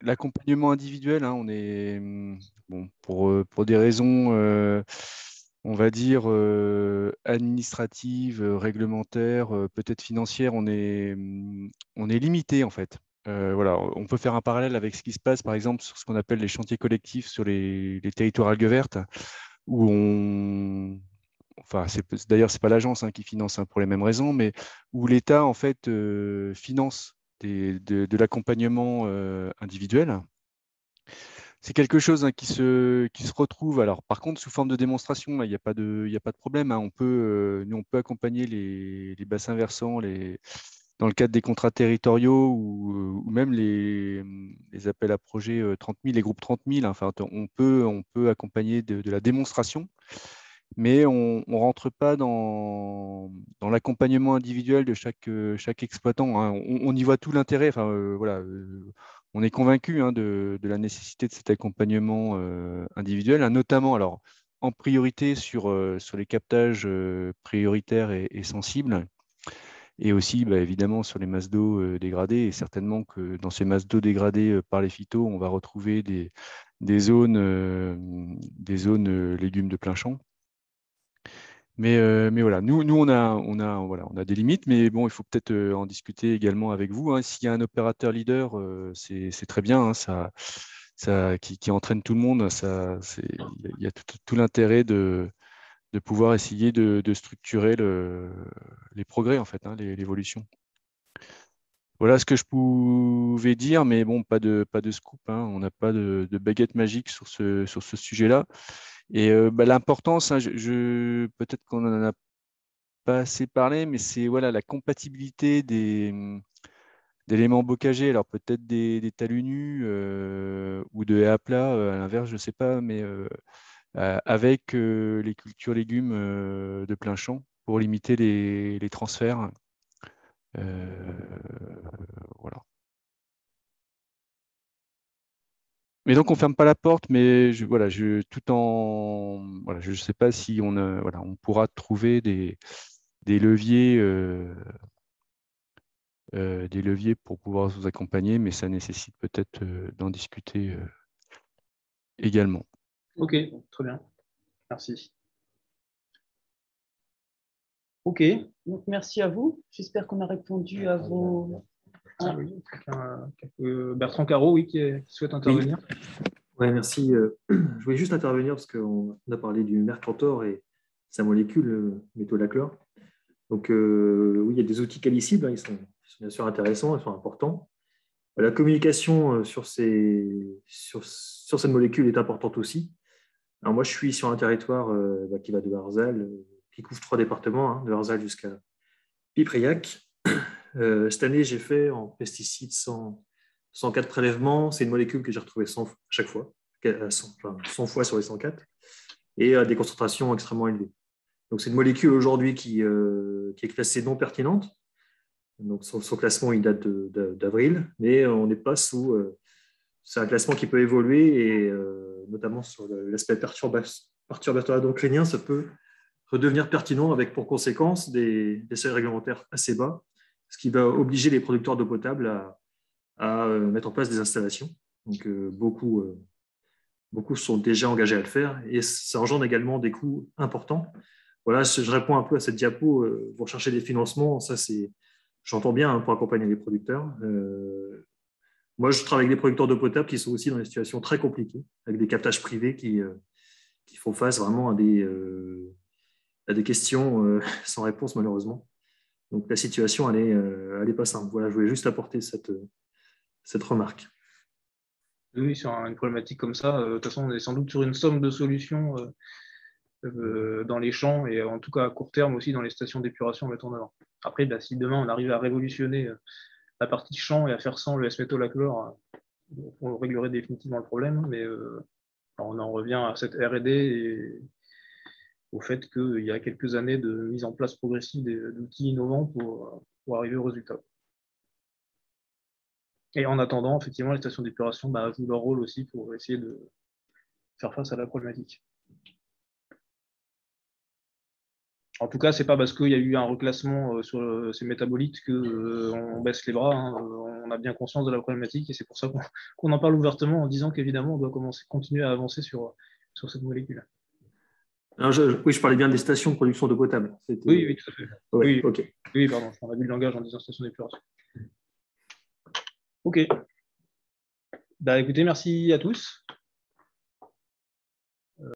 Speaker 12: l'accompagnement individuel, on est pour des raisons on va dire administratives, réglementaires, peut-être financières, on est limité en fait. Voilà, on peut faire un parallèle avec ce qui se passe par exemple sur ce qu'on appelle les chantiers collectifs sur les territoires algues vertes, où d'ailleurs c'est pas l'agence qui finance pour les mêmes raisons, mais où l'État en fait finance de l'accompagnement individuel. C'est quelque chose qui se retrouve. Alors, par contre, sous forme de démonstration, il n'y a pas de problème. Nous, on peut accompagner les bassins versants dans le cadre des contrats territoriaux ou même les appels à projets 30 000, les groupes 30 000. Enfin, on peut accompagner de la démonstration, mais on ne rentre pas dans l'accompagnement individuel de chaque exploitant. On y voit tout l'intérêt. Enfin, voilà. On est convaincu de la nécessité de cet accompagnement individuel, notamment alors, en priorité sur les captages prioritaires et sensibles, et aussi évidemment sur les masses d'eau dégradées. Et certainement que dans ces masses d'eau dégradées par les phytos, on va retrouver des zones légumes de plein champ. Mais voilà, nous on a des limites, mais bon, il faut peut-être en discuter également avec vous. S'il y a un opérateur leader, c'est très bien, qui entraîne tout le monde. Il y a tout l'intérêt de pouvoir essayer de structurer les progrès, en fait, l'évolution. Voilà ce que je pouvais dire, mais bon, pas de scoop. On n'a pas de baguette magique sur ce sujet-là. Et l'importance, peut-être qu'on n'en a pas assez parlé, mais c'est la compatibilité d'éléments bocagés, alors peut-être des talus nus ou de haies à plat, à l'inverse, je ne sais pas, mais avec les cultures légumes de plein champ pour limiter les transferts. Voilà. Mais donc, on ne ferme pas la porte, mais je ne sais pas si on pourra trouver des leviers pour pouvoir vous accompagner, mais ça nécessite peut-être d'en discuter également.
Speaker 2: Ok, très bien. Merci. Ok.
Speaker 5: Donc, merci à vous. J'espère qu'on a répondu à vos...
Speaker 2: Bertrand Caro, oui, qui souhaite intervenir.
Speaker 13: Oui, merci. Je voulais juste intervenir parce qu'on a parlé du mercantor et sa molécule, métolachlore. Donc, oui, il y a des outils qualicibles, ils sont bien sûr intéressants, ils sont importants. La communication sur cette molécule est importante aussi. Alors, moi, je suis sur un territoire qui va de Harzal, qui couvre 3 départements, de Harzal jusqu'à Pipriac. Cette année, j'ai fait en pesticides 104 prélèvements. C'est une molécule que j'ai retrouvée 100 fois sur les 104, et à des concentrations extrêmement élevées. Donc, c'est une molécule aujourd'hui qui est classée non pertinente. Donc, son classement, il date d'avril, mais on n'est pas sous... c'est un classement qui peut évoluer, et notamment sur l'aspect perturbateur endocrinien, ça peut redevenir pertinent avec pour conséquence des seuils réglementaires assez bas, ce qui va obliger les producteurs d'eau potable à mettre en place des installations. Donc, beaucoup sont déjà engagés à le faire, et ça engendre également des coûts importants. Voilà, je réponds un peu à cette diapo. Vous recherchez des financements, ça j'entends bien, pour accompagner les producteurs. Moi, je travaille avec des producteurs d'eau potable qui sont aussi dans des situations très compliquées, avec des captages privés qui font face vraiment à des questions sans réponse, malheureusement. Donc, la situation, elle est pas simple. Voilà, je voulais juste apporter cette remarque.
Speaker 2: Oui, sur une problématique comme ça, de toute façon, on est sans doute sur une somme de solutions dans les champs, et en tout cas à court terme aussi dans les stations d'épuration à mettre en avant. Après, si demain on arrive à révolutionner la partie champ et à faire sans le S-métolachlore, on réglerait définitivement le problème, mais on en revient à cette R&D et au fait qu'il y a quelques années de mise en place progressive d'outils innovants pour arriver au résultat. Et en attendant, effectivement, les stations d'épuration jouent leur rôle aussi pour essayer de faire face à la problématique. En tout cas, ce n'est pas parce qu'il y a eu un reclassement sur ces métabolites qu'on baisse les bras. On a bien conscience de la problématique, et c'est pour ça qu'on en parle ouvertement en disant qu'évidemment, on doit continuer à avancer sur cette molécule.
Speaker 13: Alors, je parlais bien des stations de production d'eau potable.
Speaker 2: Oui, tout à fait.
Speaker 13: Ouais, ok.
Speaker 2: Oui, pardon, on a vu le langage en disant station d'épuration. Ok. Écoutez, merci à tous.